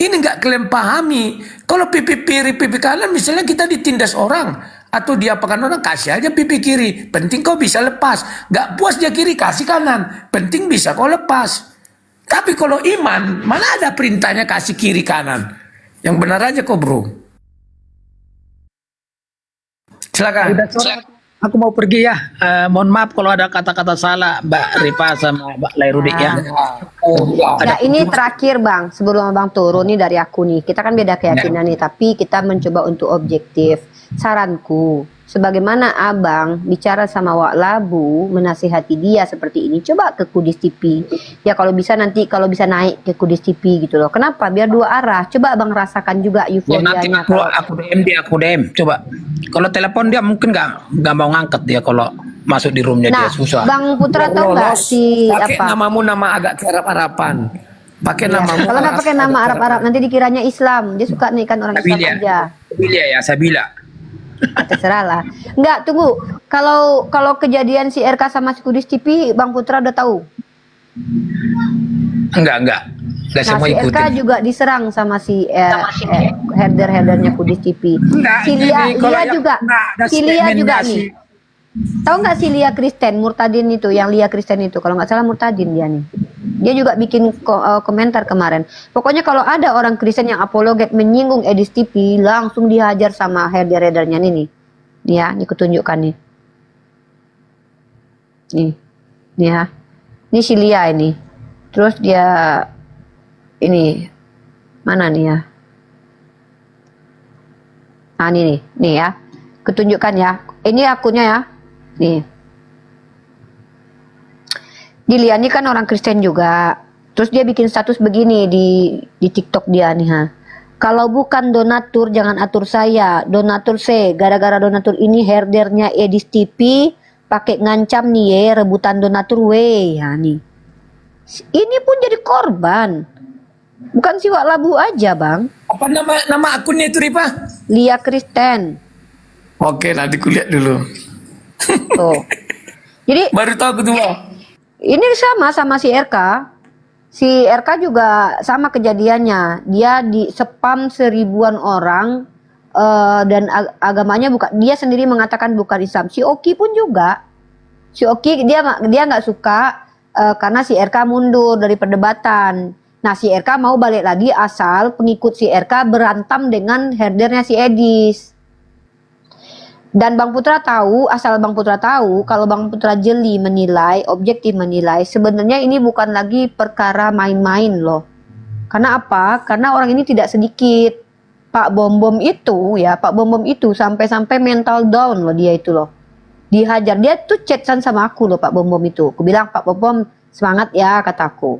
Speaker 3: Ini gak kalian pahami. Kalau pipi kiri, pipi kanan misalnya kita ditindas orang. Atau diapakan orang, kasih aja pipi kiri. Penting kau bisa lepas. Gak puas dia kiri, kasih kanan. Penting bisa kau lepas. Tapi kalau iman, mana ada perintahnya kasih kiri kanan. Yang benar aja kok bro. Silakan.
Speaker 2: Udah sore, aku mau pergi ya. Mohon maaf kalau ada kata-kata salah Mbak Ripa sama Mbak Lairudi ya.
Speaker 1: Ya ini terakhir Bang, sebelum Abang turun nih dari aku nih. Kita kan beda keyakinan nih, tapi kita mencoba untuk objektif. Saranku, sebagaimana abang bicara sama Wak Labu, menasihati dia seperti ini, coba ke Kudis TV. Ya kalau bisa nanti, kalau bisa naik ke Kudis TV gitu loh. Kenapa? Biar dua arah. Coba abang rasakan juga
Speaker 2: Ya nanti
Speaker 1: euforianya.
Speaker 2: aku DM dia, aku DM. Coba. Kalau telepon dia mungkin nggak mau ngangkat dia kalau masuk di roomnya dia
Speaker 1: Nah,
Speaker 2: susah.
Speaker 1: Bang Putra
Speaker 3: Mau
Speaker 1: tahu nggak
Speaker 3: lolos,
Speaker 1: si
Speaker 3: pakai
Speaker 1: apa?
Speaker 3: namamu nama agak kearab-araban. Pakai
Speaker 1: Ya,
Speaker 3: namamu.
Speaker 1: kalau nggak pakai nama Arab-Arab nanti dikiranya Islam. Dia suka naikkan orang Islam
Speaker 2: Sabila.
Speaker 1: aja.
Speaker 2: Sabila ya, Sabila.
Speaker 1: Terserah lah. Enggak, tunggu. Kalau kejadian si RK sama si Kudis TV, Bang Putra udah tahu.
Speaker 2: Enggak. Enggak
Speaker 1: Nah,
Speaker 2: semua
Speaker 1: si RK
Speaker 2: ikutin.
Speaker 1: juga diserang sama si herder-herdernya Kudis TV.
Speaker 2: Enggak,
Speaker 1: Si Lia
Speaker 2: kalau yang-
Speaker 1: juga.
Speaker 2: enggak, ada
Speaker 1: Si Lia juga
Speaker 2: statementnya
Speaker 1: nih. Tahu nggak si Lia Kristen Murtadin itu, yang Lia Kristen itu, kalau nggak salah Murtadin dia nih. Dia juga bikin komentar kemarin. Pokoknya kalau ada orang Kristen yang apologet menyinggung Edis TV, langsung dihajar sama herder-herdernya nih. Nih ya, ini kutunjukkan nih. Nih ya. Ini si Lia ini. Terus dia ini mana nih ya? Nah ini nih ya. Kutunjukkan ya. Ini akunnya ya. Nih. Dia ini kan orang Kristen juga. Terus dia bikin status begini di TikTok dia nih ha. Kalau bukan donatur jangan atur saya. Donatur gara-gara donatur ini herdernya Edis TV pakai ngancam nih ya, rebutan donatur we. Ya nih. Ini pun jadi korban. Bukan si Wak Labu aja, Bang.
Speaker 3: Apa nama akunnya itu, Ripa?
Speaker 1: Lia Kristen.
Speaker 3: Oke, nanti kulihat dulu.
Speaker 1: Tuh. Jadi
Speaker 3: Baru tahu aku tuh, Bang.
Speaker 1: ini sama si RK. Si RK juga sama kejadiannya. Dia di spam 1000-an orang dan agamanya bukan, dia sendiri mengatakan bukan Islam. Si Oki pun juga. Si Oki dia nggak suka karena si RK mundur dari perdebatan. Nah, si RK mau balik lagi asal pengikut si RK berantam dengan herdernya si Edis. Dan Bang Putra tahu, asal Bang Putra tahu, kalau Bang Putra jeli menilai, objektif menilai, sebenarnya ini bukan lagi perkara main-main loh. Karena apa? Karena orang ini tidak sedikit. Pak Bom Bom itu ya, Pak Bom Bom itu sampai-sampai mental down loh dia itu loh. Dihajar, dia tuh chatan sama aku loh Pak Bom Bom itu. Aku bilang, Pak Bom Bom semangat ya, kataku.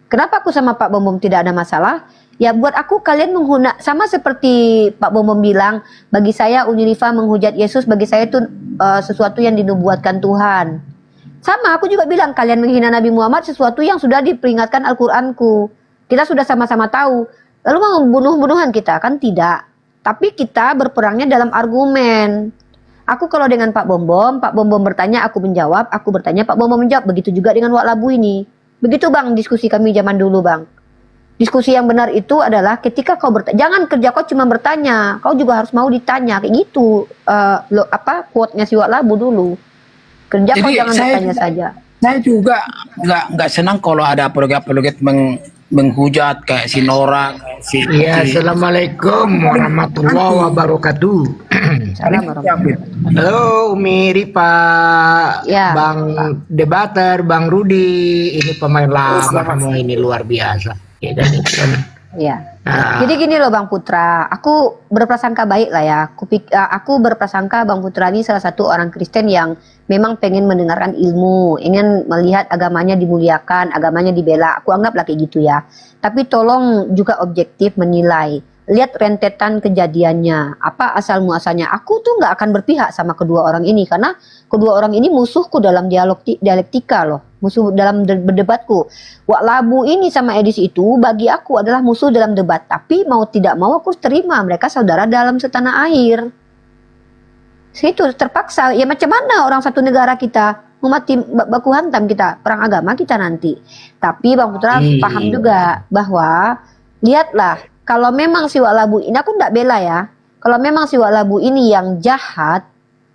Speaker 1: Kenapa aku sama Pak Bom Bom tidak ada masalah? Ya buat aku kalian sama seperti Pak Bom Bom bilang, bagi saya Unirifa menghujat Yesus, bagi saya itu sesuatu yang dinubuatkan Tuhan. Sama aku juga bilang, kalian menghina Nabi Muhammad sesuatu yang sudah diperingatkan Al-Qur'anku. Kita sudah sama-sama tahu. Lalu mau bunuh-bunuhan kita? Kan tidak. Tapi kita berperangnya dalam argumen. Aku kalau dengan Pak Bom Bom bertanya, aku menjawab, aku bertanya, Pak Bom Bom menjawab. Begitu juga dengan Wak Labu ini. Begitu Bang diskusi kami zaman dulu Bang. Diskusi yang benar itu adalah ketika kau bertanya, jangan kerja kau cuma bertanya, kau juga harus mau ditanya, kayak gitu. Quote-nya si Wak Labu dulu. Kerja kau jangan bertanya saja.
Speaker 2: Saya juga nggak senang kalau ada apologet menghujat kayak si Nora, kayak si
Speaker 7: Ya, Assalamualaikum warahmatullahi wabarakatuh.
Speaker 1: Salam warahmatullahi.
Speaker 7: Halo Umi Ripa,
Speaker 1: Ya,
Speaker 7: Bang Debater, Bang Rudi, ini pemain lama semua ini luar biasa. Ya kan, itu kan.
Speaker 1: Ya.
Speaker 7: Nah,
Speaker 1: Jadi gini loh Bang Putra, aku berprasangka baik lah ya. Aku berprasangka Bang Putra ini salah satu orang Kristen yang memang pengen mendengarkan ilmu, ingin melihat agamanya dimuliakan, agamanya dibela. Aku anggaplah kayak gitu ya. Tapi tolong juga objektif menilai. Lihat rentetan kejadiannya, apa asal muasalnya. Aku tuh nggak akan berpihak sama kedua orang ini karena kedua orang ini musuhku dalam dialektika loh, musuh dalam berdebatku. Wak Labu ini sama Edis itu bagi aku adalah musuh dalam debat. Tapi mau tidak mau aku harus terima, mereka saudara dalam setanah air. Situ terpaksa. Ya macam mana orang satu negara kita memati baku hantam kita, perang agama kita nanti. Tapi Bang Putra harus paham juga bahwa lihatlah, kalau memang si Wak Labu ini, aku nggak bela ya. Kalau memang si Wak Labu ini yang jahat,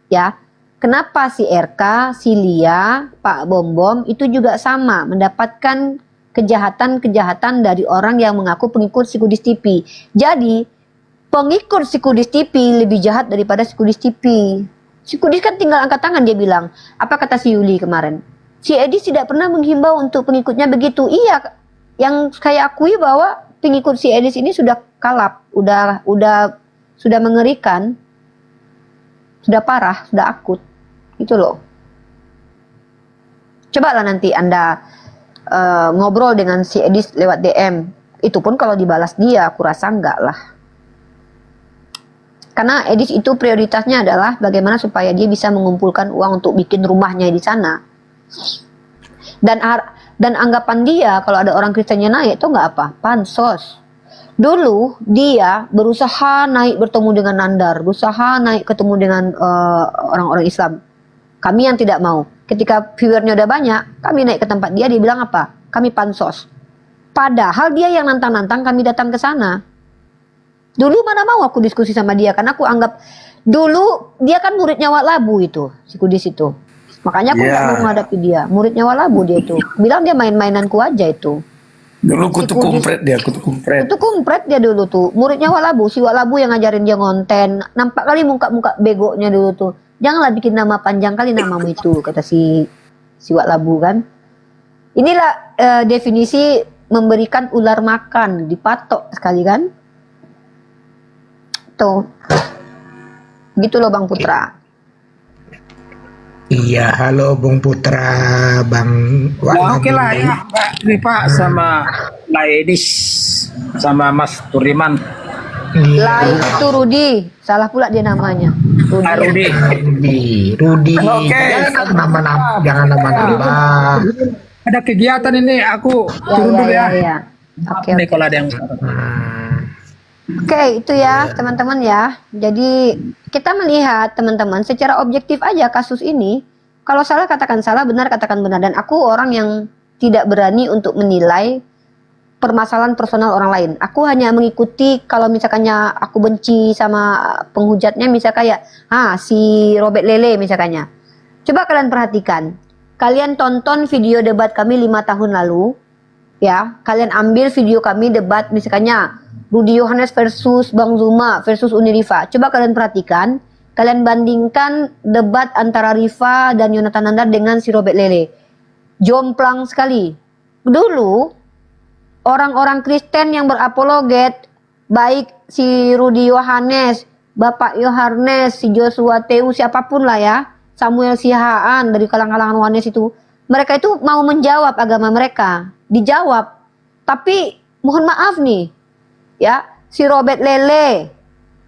Speaker 1: ya, kenapa si RK, si Lia, Pak Bom Bom itu juga sama mendapatkan kejahatan-kejahatan dari orang yang mengaku pengikut si Kudis TV. Jadi pengikut si Kudis TV lebih jahat daripada si Kudis TV. Si Kudis kan tinggal angkat tangan, dia bilang. Apa kata si Yuli kemarin? Si Edis tidak pernah menghimbau untuk pengikutnya begitu. Iya, yang saya akui bahwa pengikut si Edis ini sudah kalap, sudah mengerikan. sudah parah, sudah akut. Gitu loh. Cobalah nanti Anda ngobrol dengan si Edis lewat DM. Itu pun kalau dibalas dia, aku rasa enggak lah. Karena Edis itu prioritasnya adalah bagaimana supaya dia bisa mengumpulkan uang untuk bikin rumahnya di sana. Dan anggapan dia kalau ada orang Kristennya naik itu enggak apa, pansos. Dulu dia berusaha naik bertemu dengan Nandar, berusaha naik ketemu dengan orang-orang Islam. Kami yang tidak mau. Ketika viewernya udah banyak, kami naik ke tempat dia bilang apa? Kami pansos. Padahal dia yang nantang-nantang kami datang ke sana. Dulu mana mau aku diskusi sama dia, karena aku anggap dulu dia kan muridnya Wak Labu itu, si Kudis itu. Makanya aku nggak mau menghadapi dia, muridnya Wak Labu dia itu. Bilang dia main-mainanku aja itu.
Speaker 3: Dulu kutu kumpret dia, kutu kumpret.
Speaker 1: Itu kumpret dia dulu tuh, muridnya Wak Labu, si Wak Labu yang ngajarin dia ngonten. Nampak kali muka-muka begonya dulu tuh. Janganlah bikin nama panjang kali namamu itu, kata si Wak Labu kan. Inilah definisi memberikan ular makan, dipatok sekali kan. Tuh. Gitu loh Bang Putra.
Speaker 7: Iya, halo Bung Putra, Bang
Speaker 2: Nah, oke lah ya, Mbak Rifa sama Mbak Edis sama Mas Turiman.
Speaker 1: Lain itu Rudi, salah pula dia namanya.
Speaker 2: Rudi.
Speaker 7: Rudi.
Speaker 3: Oke.
Speaker 7: Jangan nama-nama.
Speaker 2: Ada kegiatan ini, aku turun dulu ya.
Speaker 1: Iya. Oke.
Speaker 2: Ini kalau ada yang
Speaker 1: Oke, itu ya teman-teman ya. Jadi kita melihat teman-teman secara objektif aja kasus ini. Kalau salah katakan salah, benar katakan benar. Dan aku orang yang tidak berani untuk menilai permasalahan personal orang lain. Aku hanya mengikuti kalau misalkannya aku benci sama penghujatnya, misal kayak si Robert Lele misalkannya. Coba kalian perhatikan. Kalian tonton video debat kami 5 tahun lalu. Ya, kalian ambil video kami debat misalkannya Rudi Yohanes versus Bang Zuma versus Uni Rifa. Coba kalian perhatikan, kalian bandingkan debat antara Rifa dan Yonatan Nandar dengan si Robert Lele. Jomplang sekali. Dulu orang-orang Kristen yang berapologet, baik si Rudi Yohanes, Bapak Yohanes, si Joshua Teu, siapapun lah ya, Samuel Sihaan dari kalangan-kalangan Yohanes itu, mereka itu mau menjawab agama mereka, dijawab. Tapi mohon maaf nih, ya, si Robert Lele,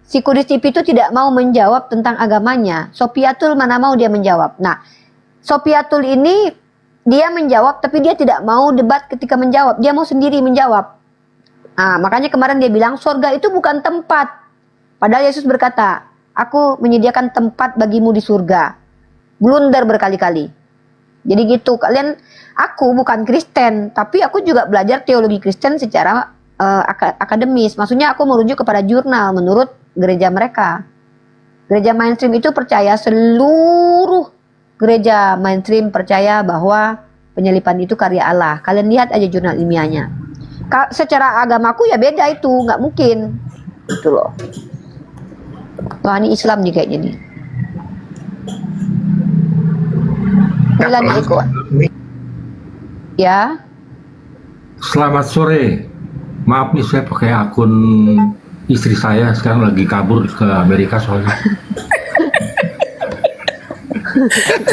Speaker 1: si Kudus TV itu tidak mau menjawab tentang agamanya. Sopiatul mana mau dia menjawab. Nah, Sopiatul ini dia menjawab, tapi dia tidak mau debat ketika menjawab. Dia mau sendiri menjawab. Nah, makanya kemarin dia bilang, surga itu bukan tempat. Padahal Yesus berkata, aku menyediakan tempat bagimu di surga. Blunder berkali-kali. Jadi gitu, aku bukan Kristen, tapi aku juga belajar teologi Kristen secara akademis. Maksudnya aku merujuk kepada jurnal menurut gereja mereka. Gereja mainstream itu percaya, seluruh gereja mainstream percaya bahwa penyalipan itu karya Allah. Kalian lihat aja jurnal ilmiahnya. Secara agamaku ya beda itu, nggak mungkin. Itu loh. Wah, ini Islam nih kayaknya nih. Milan Eko. Ya.
Speaker 8: Selamat sore. Maaf nih, saya pakai akun istri saya, sekarang lagi kabur ke Amerika soalnya.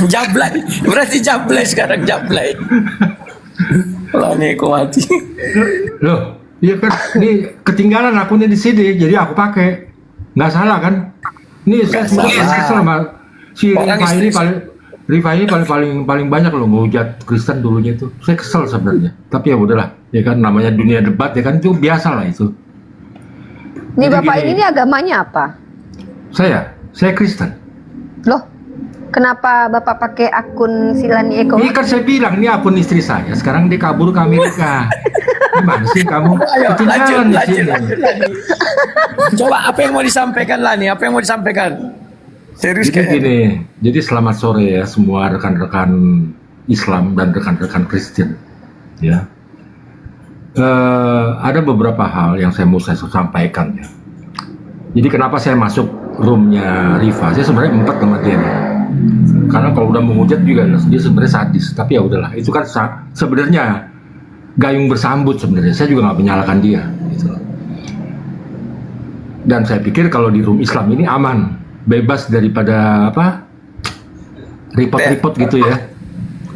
Speaker 3: Jablay, berarti jablay sekarang, jablay. Lah nih aku mati.
Speaker 8: Loh, iya kan, ini ketinggalan akunnya di sini, jadi aku pakai. Nggak salah kan? Ini saya sebenarnya kesel sama si Rifa ini paling banyak loh menghujat Kristen dulunya itu. Saya kesel sebenarnya. Tapi ya udahlah, ya kan namanya dunia debat ya kan, itu biasa lah itu.
Speaker 1: Nih
Speaker 8: Jadi
Speaker 1: Bapak
Speaker 8: gini,
Speaker 1: ini agamanya apa?
Speaker 8: Saya Kristen.
Speaker 1: Loh, kenapa Bapak pakai akun Silani Eko?
Speaker 8: Ini kan saya bilang, ini akun istri saya. Sekarang dia kabur ke Amerika. Gimana sih kamu?
Speaker 3: Ayo,
Speaker 8: Ketinggalan di
Speaker 3: lanjut.
Speaker 8: sini.
Speaker 3: Coba apa yang mau disampaikan lah nih? Apa yang mau disampaikan? Serius
Speaker 8: Jadi
Speaker 3: kayak
Speaker 8: gini, jadi selamat sore ya semua rekan-rekan Islam dan rekan-rekan Kristen. Ya, ada beberapa hal yang saya mau sampaikan ya. Jadi kenapa saya masuk roomnya Rifa? Saya sebenarnya empat sama dia. Karena kalau udah menghujat juga dia sebenarnya sadis. Tapi ya udahlah, itu kan sebenarnya gayung bersambut sebenarnya. Saya juga nggak menyalahkan dia. Gitu. Dan saya pikir kalau di room Islam ini aman. bebas daripada apa repot-repot gitu ya.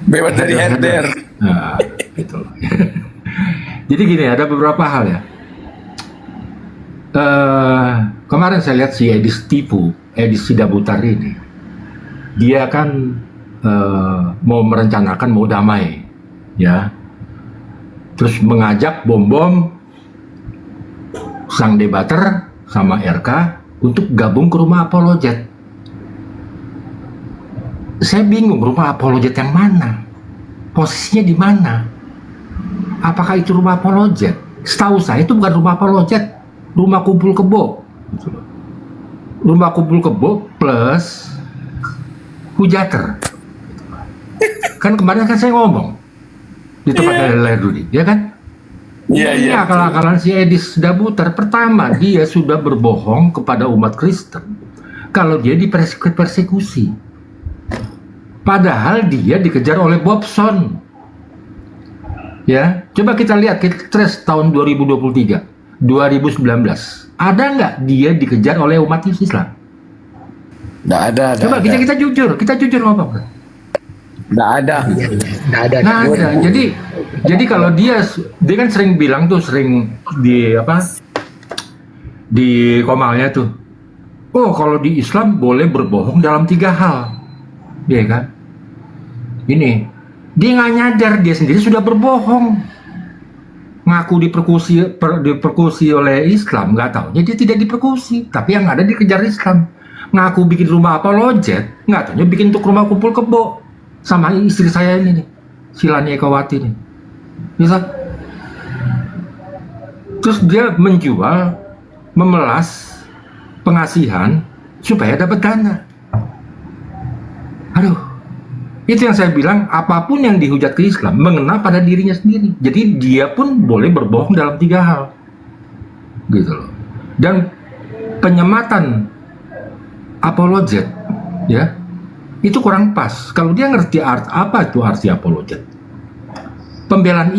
Speaker 3: Bebas dari herder.
Speaker 8: Nah, gitu loh. Jadi gini, ada beberapa hal ya. Kemarin saya lihat si Edis Sidabutar ini, dia kan mau merencanakan mau damai, ya. Terus mengajak Bom sang debater sama RK untuk gabung ke rumah apologet. Saya bingung, rumah apologet yang mana? Posisinya di mana? Apakah itu rumah apologet? Setahu saya itu bukan rumah apologet, rumah kumpul kebo. Rumah kumpul kebo plus hujater. Kan kemarin kan saya ngomong di tempatnya Lele Rudi, ya kan? Ini akal-akalan si Edis Dabutar. Pertama, dia sudah berbohong kepada umat Kristen kalau dia dipersekusi. Padahal dia dikejar oleh Bobson. Ya, coba kita lihat, kita trace tahun 2023, 2019. Ada nggak dia dikejar oleh umat Islam?
Speaker 3: Nggak ada.
Speaker 8: Coba kita jujur ngomong.
Speaker 3: Nggak ada.
Speaker 7: Nggak ada.
Speaker 8: Nah, ada. Jadi kalau dia kan sering bilang tuh, sering di komalnya tuh, oh kalau di Islam boleh berbohong dalam 3 hal, ya kan? Ini dia nggak nyadar dia sendiri sudah berbohong, ngaku diperkusi oleh Islam, nggak tahu. Jadi tidak diperkusi, tapi yang ada dikejar Islam. Ngaku bikin rumah apologet, nggak tahu bikin untuk rumah kumpul kebo. Sama istri saya ini nih, Silani Ekawati nih, bisa. Terus dia menjual, memelas pengasihan supaya dapat dana. Aduh, itu yang saya bilang, apapun yang dihujat ke Islam mengena pada dirinya sendiri. Jadi dia pun boleh berbohong dalam 3 hal, gitu loh. Dan penyematan apologet, ya, itu kurang pas. Kalau dia ngerti apa itu arti apologet, pembelaan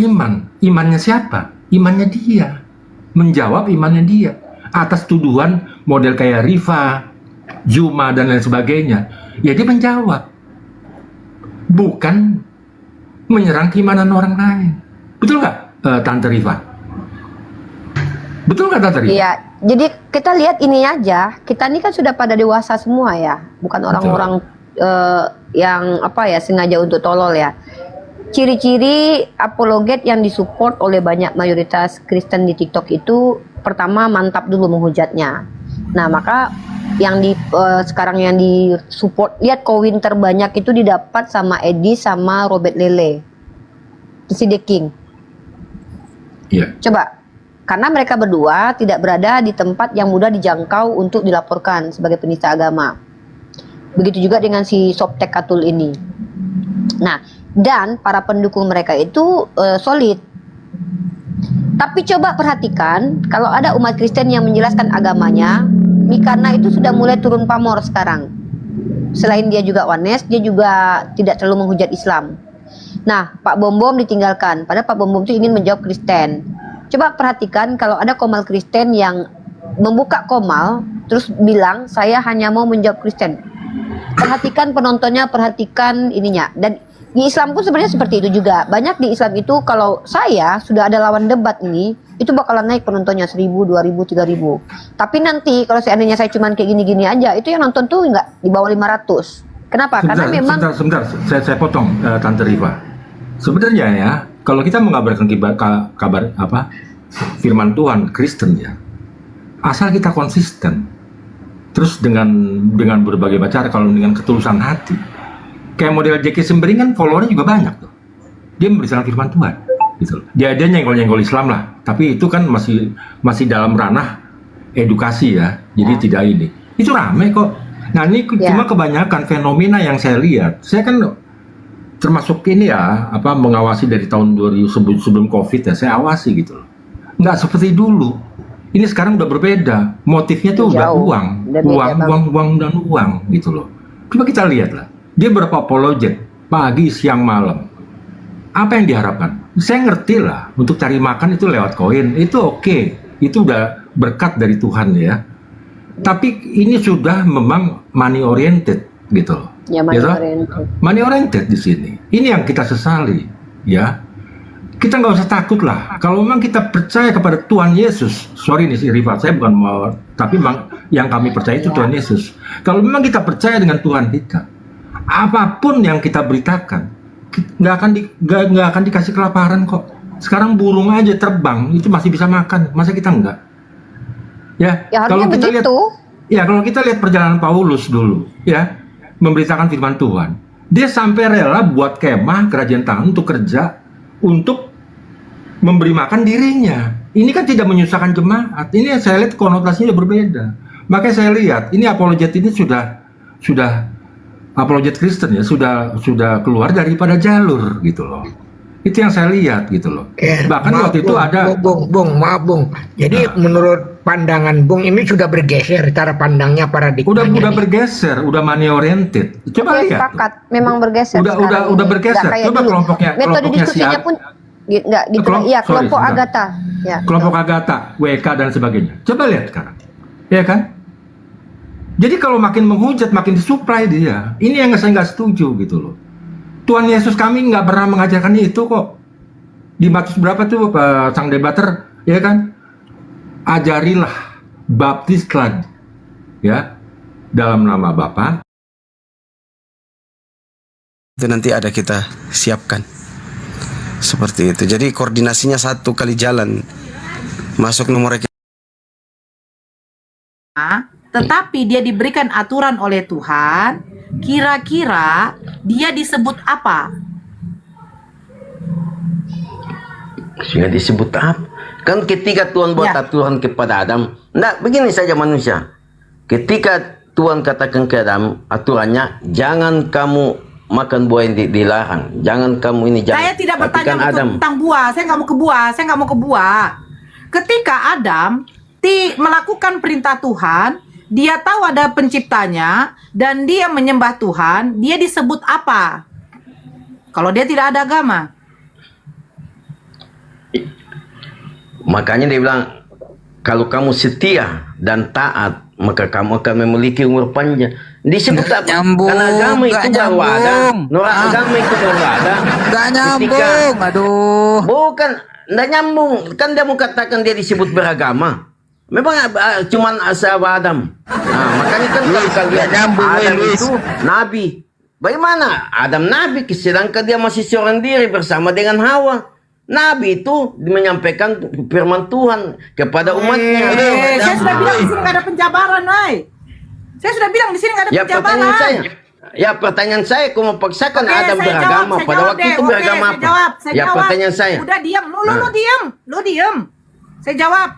Speaker 8: imannya siapa? Imannya dia, menjawab imannya dia atas tuduhan model kayak Rifa, Juma dan lain sebagainya. Ya dia menjawab, bukan menyerang keimanan orang lain. Betul nggak, Tante Rifa? Betul nggak, Tante Rifa?
Speaker 1: Iya, jadi kita lihat ini aja. Kita ini kan sudah pada dewasa semua ya, bukan orang-orang yang sengaja untuk tolol ya. Ciri-ciri apologet yang disupport oleh banyak mayoritas Kristen di TikTok itu, pertama mantap dulu menghujatnya. Nah, maka yang sekarang yang disupport, lihat koin terbanyak itu didapat sama Edi sama Robert Lele, si The King.
Speaker 8: Iya.
Speaker 1: Coba, karena mereka berdua tidak berada di tempat yang mudah dijangkau untuk dilaporkan sebagai penista agama. Begitu juga dengan si Soptek Katul ini. Nah, dan para pendukung mereka itu solid. Tapi coba perhatikan, kalau ada umat Kristen yang menjelaskan agamanya, Mikana itu sudah mulai turun pamor sekarang. Selain dia juga Ones, dia juga tidak terlalu menghujat Islam. Nah, Pak Bom ditinggalkan, padahal Pak Bom itu ingin menjawab Kristen. Coba perhatikan kalau ada komal Kristen yang membuka komal, terus bilang, saya hanya mau menjawab Kristen. Perhatikan penontonnya, perhatikan ininya. Dan di Islam pun sebenarnya seperti itu juga. Banyak di Islam itu kalau saya sudah ada lawan debat ini, itu bakalan naik penontonnya 1.000, 2.000, 3.000. Tapi nanti kalau seandainya saya cuman kayak gini-gini aja, itu yang nonton tuh nggak di bawah 500. Kenapa? Karena memang
Speaker 8: sebentar, saya potong, Tante Rifa. Sebenarnya ya, kalau kita mengabarkan kabar firman Tuhan Kristen ya, asal kita konsisten, terus dengan berbagai cara, kalau dengan ketulusan hati, kayak model Jeki Sembering kan followernya juga banyak tuh, dia memberitakan firman Tuhan, gitu. Dia nyenggol Islam lah, tapi itu kan masih dalam ranah edukasi ya, jadi tidak ini, itu rame kok. Nah ini cuma kebanyakan fenomena yang saya lihat, saya kan termasuk ini ya, mengawasi dari tahun 2000 sebelum COVID ya, saya awasi gitu loh. Nggak seperti dulu. Ini sekarang udah berbeda. Motifnya tuh udah uang gitu loh. Coba kita lihat lah. Dia berapa apologet pagi, siang, malam. Apa yang diharapkan? Saya ngerti lah, untuk cari makan itu lewat koin, itu oke. Itu udah berkat dari Tuhan ya. Tapi ini sudah memang money oriented gitu loh.
Speaker 1: Ya, money
Speaker 8: Gitu?
Speaker 1: oriented.
Speaker 8: Money oriented di sini. Ini yang kita sesali, ya. Kita nggak usah takut lah. Kalau memang kita percaya kepada Tuhan Yesus, sorry nih si Riva, saya bukan mau, tapi memang yang kami percaya itu Tuhan Yesus. Kalau memang kita percaya dengan Tuhan kita, apapun yang kita beritakan, nggak akan dikasih kelaparan kok. Sekarang burung aja terbang itu masih bisa makan, masa kita enggak? Ya,
Speaker 1: Ya, harusnya
Speaker 8: kita lihat,
Speaker 1: begitu.
Speaker 8: ya kalau kita lihat perjalanan Paulus dulu, ya, memberitakan firman Tuhan, dia sampai rela buat kemah kerajaan tangan untuk kerja, untuk memberi makan dirinya. Ini kan tidak menyusahkan jemaat. Ini saya lihat konotasinya berbeda. Makanya saya lihat ini apologet ini sudah apologet Kristen ya, sudah keluar daripada jalur gitu loh. Itu yang saya lihat gitu loh. Bahkan
Speaker 7: maaf,
Speaker 8: waktu itu
Speaker 7: Bung,
Speaker 8: ada
Speaker 7: maaf Bung. Jadi menurut pandangan Bung ini sudah bergeser cara pandangnya paradigmanya.
Speaker 8: udah
Speaker 7: nih.
Speaker 8: bergeser, udah money oriented. Coba
Speaker 1: Oke,
Speaker 8: lihat.
Speaker 1: sepakat. Memang bergeser.
Speaker 8: Udah
Speaker 1: sekarang ini.
Speaker 8: bergeser.
Speaker 1: Nggak kayak
Speaker 8: Coba
Speaker 1: dulu.
Speaker 8: kelompoknya
Speaker 1: Metode
Speaker 8: si
Speaker 1: diskusinya pun nggak gitu. Iya,
Speaker 8: sorry,
Speaker 1: kelompok
Speaker 8: sebentar.
Speaker 1: Agatha. Ya.
Speaker 8: kelompok Agatha, WK dan sebagainya. Coba lihat sekarang, ya kan? Jadi kalau makin menghujat, makin disuplai dia. Ini yang saya nggak setuju gitu loh. Tuhan Yesus kami nggak pernah mengajarkan itu kok. Di Matius berapa tuh sang debater, ya kan? Ajarilah, baptislah, ya, dalam nama Bapa.
Speaker 9: Itu nanti ada kita siapkan seperti itu. Jadi koordinasinya satu kali jalan, masuk nomor
Speaker 10: tetapi dia diberikan aturan oleh Tuhan, kira-kira dia disebut apa?
Speaker 11: Sudah disebut apa? Kan ketika Tuhan buat aturan kepada Adam, nah begini saja manusia. Ketika Tuhan katakan ke Adam, aturannya jangan kamu makan buah yang dilarang, jangan kamu ini jangan.
Speaker 10: Saya tidak
Speaker 11: Tapi
Speaker 10: bertanya
Speaker 11: kan Adam,
Speaker 10: tentang buah, saya nggak mau ke buah, saya nggak mau ke buah. Ketika Adam melakukan perintah Tuhan, dia tahu ada penciptanya dan dia menyembah Tuhan, dia disebut apa? Kalau dia tidak ada agama.
Speaker 11: makanya dia bilang kalau kamu setia dan taat maka kamu akan memiliki umur panjang. Disebut apa?
Speaker 4: Nyambung,
Speaker 11: Karena agama itu
Speaker 4: nggak
Speaker 11: baru ada.
Speaker 4: nyambung.
Speaker 11: Agama itu baru ada.
Speaker 4: Nggak nyambung, aduh.
Speaker 11: Bukan, nggak nyambung. Kan dia mau katakan dia disebut beragama. Memang cuman sahabat Adam. Nah, makanya kan kalau kalian Adam itu nabi. Bagaimana? Adam nabi, sedangkan dia masih seorang diri bersama dengan Hawa. Nabi itu menyampaikan firman Tuhan kepada umatnya.
Speaker 10: Saya sudah bilang di sini nggak ada penjabaran, Nay. Saya sudah bilang di sini nggak ada penjabaran.
Speaker 11: Pertanyaan saya, kau mau paksakan Adam beragama pada waktu itu beragama apa?
Speaker 10: Saya jawab.
Speaker 11: Pertanyaan saya.
Speaker 10: Udah diam, lu diam. Saya jawab.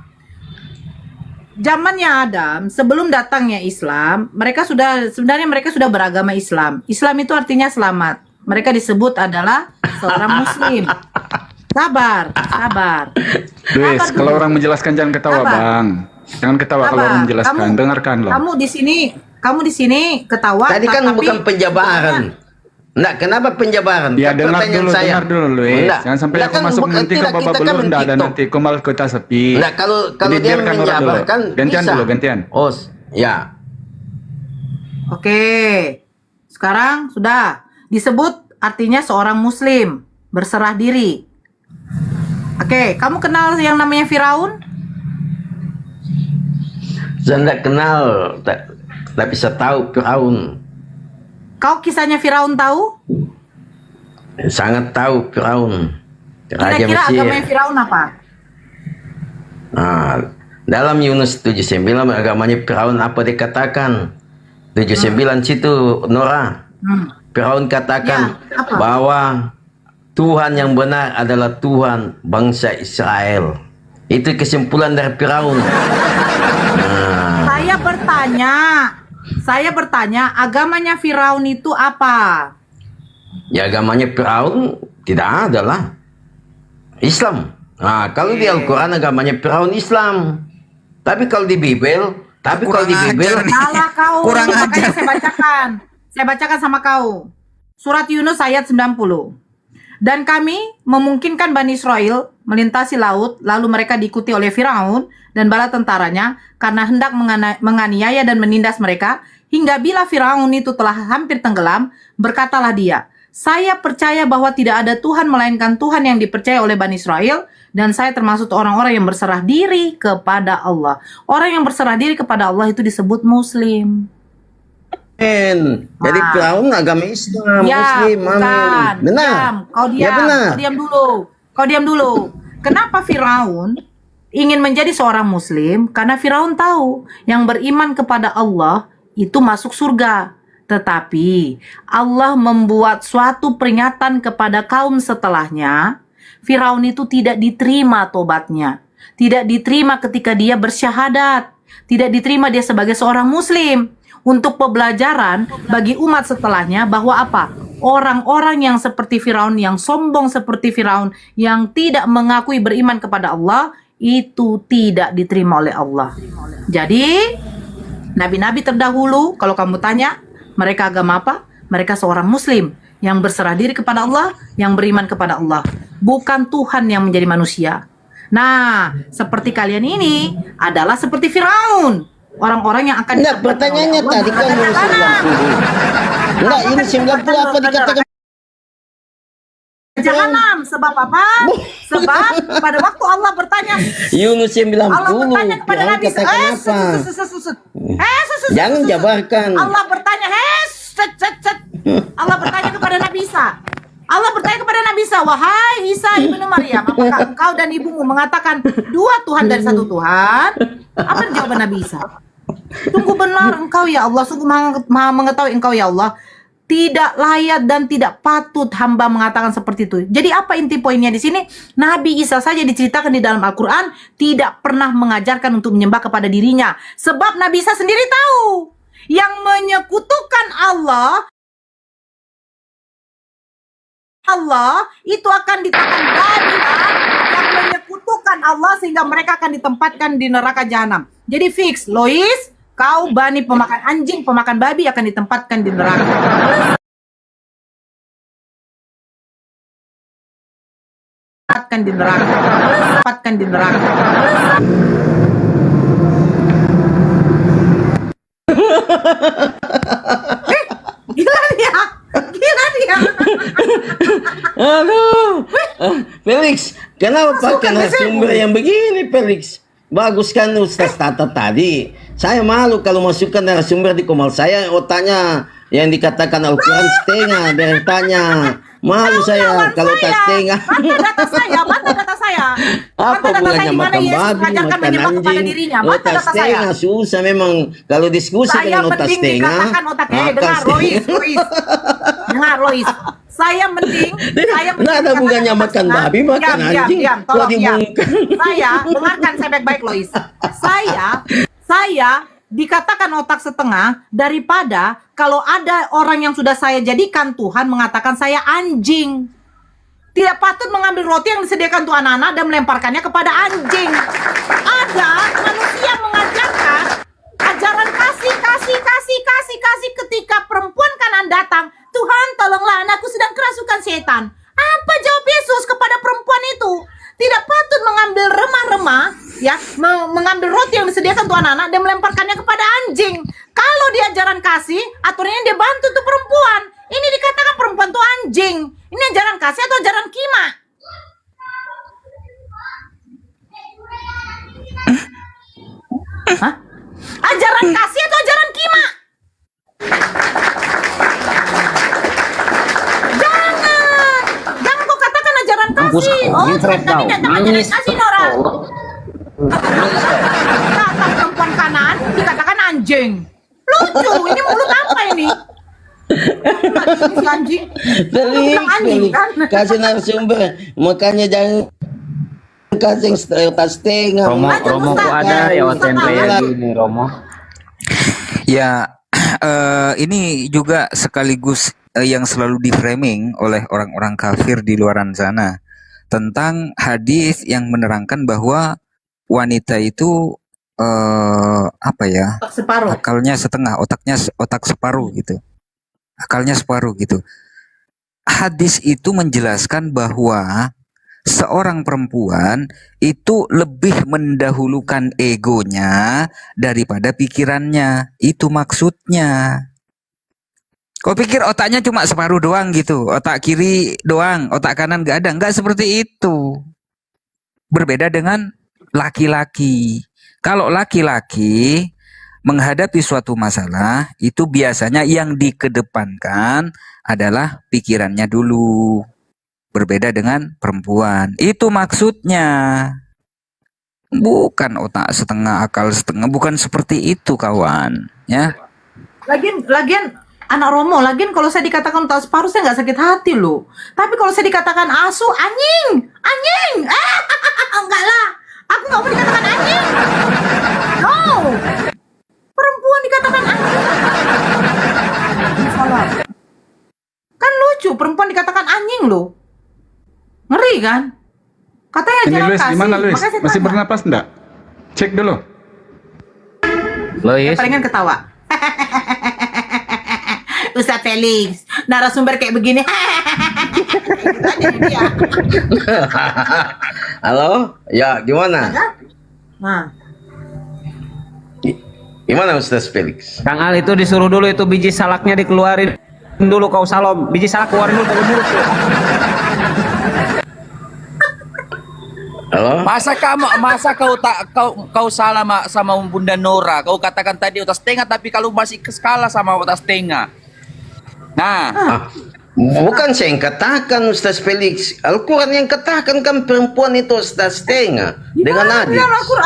Speaker 10: Zamannya Adam, sebelum datangnya Islam, sebenarnya mereka sudah beragama Islam. Islam itu artinya selamat. Mereka disebut adalah seorang Muslim. Sabar.
Speaker 12: Luis, kalau orang menjelaskan jangan ketawa, Bang. Jangan ketawa kalau orang menjelaskan, dengarkanlah.
Speaker 10: Kamu di sini ketawa.
Speaker 11: Tadi kan bukan penjabaran. Enggak, kenapa penjabaran?
Speaker 12: Ya,
Speaker 11: Kan
Speaker 12: dengar dulu, Luis. Jangan sampai aku masuk nanti ke babak belur, enggak ada nanti kau malah kita sepi.
Speaker 11: Enggak, kalau
Speaker 12: Jadi
Speaker 11: dia
Speaker 12: biarkan orang
Speaker 11: menjabarkan
Speaker 12: dulu. Gantian
Speaker 11: bisa.
Speaker 12: dulu, gantian.
Speaker 11: Oh, ya.
Speaker 10: Oke. Sekarang sudah disebut artinya seorang Muslim, berserah diri. Oke, kamu kenal yang namanya Firaun?
Speaker 11: Saya tidak kenal, tak bisa tahu Firaun.
Speaker 10: Kau kisahnya Firaun tahu?
Speaker 11: Sangat tahu Firaun. Raja
Speaker 10: Kira-kira
Speaker 11: Mesir.
Speaker 10: agamanya Firaun apa?
Speaker 11: Nah, dalam Yunus 79 agamanya Firaun apa dikatakan? 79 situ Nora. Firaun katakan bahwa Tuhan yang benar adalah Tuhan bangsa Israel. Itu kesimpulan dari Firaun.
Speaker 10: Saya bertanya, agamanya Firaun itu apa?
Speaker 11: Ya agamanya Firaun tidak ada lah. Islam. Nah, kalau di Al-Quran agamanya Firaun Islam. Tapi kalau di Bible,
Speaker 10: salah kau.
Speaker 4: Kurang
Speaker 10: Makanya
Speaker 4: ajar.
Speaker 10: saya bacakan sama kau. Surat Yunus ayat 90. Dan kami memungkinkan Bani Israel melintasi laut, lalu mereka diikuti oleh Firaun dan bala tentaranya karena hendak menganiaya dan menindas mereka, hingga bila Firaun itu telah hampir tenggelam, berkatalah dia, saya percaya bahwa tidak ada Tuhan melainkan Tuhan yang dipercaya oleh Bani Israel, dan saya termasuk orang-orang yang berserah diri kepada Allah. Orang yang berserah diri kepada Allah itu disebut Muslim.
Speaker 11: Jadi Firaun agama Islam,
Speaker 10: Ya,
Speaker 11: Muslim,
Speaker 10: bukan.
Speaker 11: amin. Benar.
Speaker 10: Diam. Kau diam.
Speaker 11: Ya benar.
Speaker 10: Kau diam dulu. Kau diam dulu. Kenapa Firaun ingin menjadi seorang Muslim? Karena Firaun tahu yang beriman kepada Allah itu masuk surga. Tetapi Allah membuat suatu peringatan kepada kaum setelahnya. Firaun itu tidak diterima tobatnya. Tidak diterima ketika dia bersyahadat. Tidak diterima dia sebagai seorang Muslim. Untuk pembelajaran bagi umat setelahnya bahwa apa? Orang-orang yang seperti Firaun, yang sombong seperti Firaun, yang tidak mengakui beriman kepada Allah, itu tidak diterima oleh Allah. Jadi, nabi-nabi terdahulu, kalau kamu tanya, mereka agama apa? Mereka seorang Muslim yang berserah diri kepada Allah, yang beriman kepada Allah. Bukan Tuhan yang menjadi manusia. Nah, seperti kalian ini adalah seperti Firaun. Orang-orang yang akan...
Speaker 11: Enggak, pertanyaannya tadi kan yang 90. Enggak, ini 90 apa dikatakan?
Speaker 10: Jahanam, sebab apa? Sebab pada waktu Allah bertanya,
Speaker 11: Yunus 90.
Speaker 10: Allah bertanya kepada
Speaker 11: Firaun
Speaker 10: Nabi Isa,
Speaker 11: katakan apa? Jangan jabarkan.
Speaker 10: Allah bertanya, Allah bertanya kepada Nabi Isa. Allah bertanya kepada Nabi Isa, wahai Isa ibnu Maryam, apakah engkau dan ibumu mengatakan dua Tuhan dari satu Tuhan? Apa jawaban Nabi Isa? Sungguh benar engkau ya Allah, sungguh maha mengetahui engkau ya Allah. Tidak layak dan tidak patut hamba mengatakan seperti itu. Jadi apa inti poinnya di sini? Nabi Isa saja diceritakan di dalam Al-Quran tidak pernah mengajarkan untuk menyembah kepada dirinya. Sebab Nabi Isa sendiri tahu yang menyekutukan Allah itu akan ditekan bagian yang menyekutukan Allah sehingga mereka akan ditempatkan di neraka jahanam. Jadi fix, Lois, kau Bani pemakan anjing, pemakan babi akan ditempatkan di neraka. Tempatkan di neraka. Tempatkan di neraka. Gila dia. Gila dia.
Speaker 11: Aduh, Felix, kenapa pakai narasumber yang begini, Felix? Bagus kan Ustaz Tata tadi. Saya malu kalau masukkan narasumber di komal saya, otaknya yang dikatakan Al-Quran setengah, biar tanya. Malu saya kalau tak setengah.
Speaker 10: Mata data saya.
Speaker 11: Apa bulannya makan babi, makan anjing, otak setengah, susah memang. Kalau diskusi dengan otak setengah.
Speaker 10: Dengar, Lois. Dengar, Lois. Saya mending
Speaker 11: Nggak ada bukannya makan babi, makan anjing.
Speaker 10: Diam, tolong diam. Saya, dengarkan saya baik-baik, Lois. Saya dikatakan otak setengah daripada kalau ada orang yang sudah saya jadikan Tuhan mengatakan saya anjing. Tidak patut mengambil roti yang disediakan Tuhan anak dan melemparkannya kepada anjing. Ada manusia mengajarkan ajaran kasih ketika perempuan kanan datang. Tuhan tolonglah anakku sedang kerasukan setan. Apa jawab Yesus kepada perempuan itu? Tidak patut mengambil remah-remah, ya, mengambil roti yang disediakan Tuhan anak dan melemparkannya kepada anjing. Kalau di ajaran kasih, aturannya dia bantu tuh perempuan. Ini dikatakan perempuan tuh anjing. Ini ajaran kasih atau ajaran kima? Hah? Ajaran kasih atau ajaran kima? Jangan kau katakan ajaran kasih. Oh, kami datang ajaran kasih, Nora. Kata perempuan kanan dikatakan anjing. Lucu, ini mulut apa ini? Anjing.
Speaker 11: Felix, kasih narasumber. Makanya jangan kasih setengah.
Speaker 13: Romo kok ada ya tempe ini Romo.
Speaker 14: Ya, ini juga sekaligus yang selalu di-framing oleh orang-orang kafir di luaran sana tentang hadis yang menerangkan bahwa wanita itu apa ya?
Speaker 10: Separuh.
Speaker 14: Akalnya setengah, otak separuh gitu. Akalnya separuh gitu. hadis itu menjelaskan bahwa seorang perempuan itu lebih mendahulukan egonya daripada pikirannya. Itu maksudnya. Kau pikir otaknya cuma separuh doang gitu, otak kiri doang, otak kanan gak ada? Enggak seperti itu. Berbeda dengan laki-laki. Kalau laki-laki menghadapi suatu masalah, itu biasanya yang dikedepankan adalah pikirannya dulu. Berbeda dengan perempuan. Itu maksudnya. Bukan otak setengah, akal setengah. Bukan seperti itu, kawan. Ya.
Speaker 10: Lagian anak Romo, lagian kalau saya dikatakan otak separuh saya nggak sakit hati loh. Tapi kalau saya dikatakan asu, anjing, enggak lah. Aku nggak mau dikatakan anjing. No. Perempuan dikatakan anjing. Salah. Kan lucu, perempuan dikatakan anjing loh. Ngeri kan? Katanya
Speaker 12: Ini
Speaker 10: jangan
Speaker 12: Luis,
Speaker 10: kasih.
Speaker 12: gimana Luis?
Speaker 10: Makanya saya
Speaker 12: Masih
Speaker 10: tanya.
Speaker 12: bernapas enggak? Cek dulu.
Speaker 13: Lois.
Speaker 10: Palingan ketawa. Ustaz Felix, narasumber kayak begini.
Speaker 11: Halo? Ya, gimana?
Speaker 10: Nah,
Speaker 11: Gimana Ustaz Felix?
Speaker 13: Kang Al itu disuruh dulu itu biji salaknya dikeluarin dulu kau Salom. Biji salak keluarin dulu dari mulut.
Speaker 11: Halo?
Speaker 15: Masa kau salah sama Bunda Nora. Kau katakan tadi otak setengah, tapi kalau masih skala sama otak setengah. Nah,
Speaker 11: Bukan saya yang katakan Ustaz Felix. Al-Quran yang katakan kan perempuan itu Ustaz setengah dengan hadis.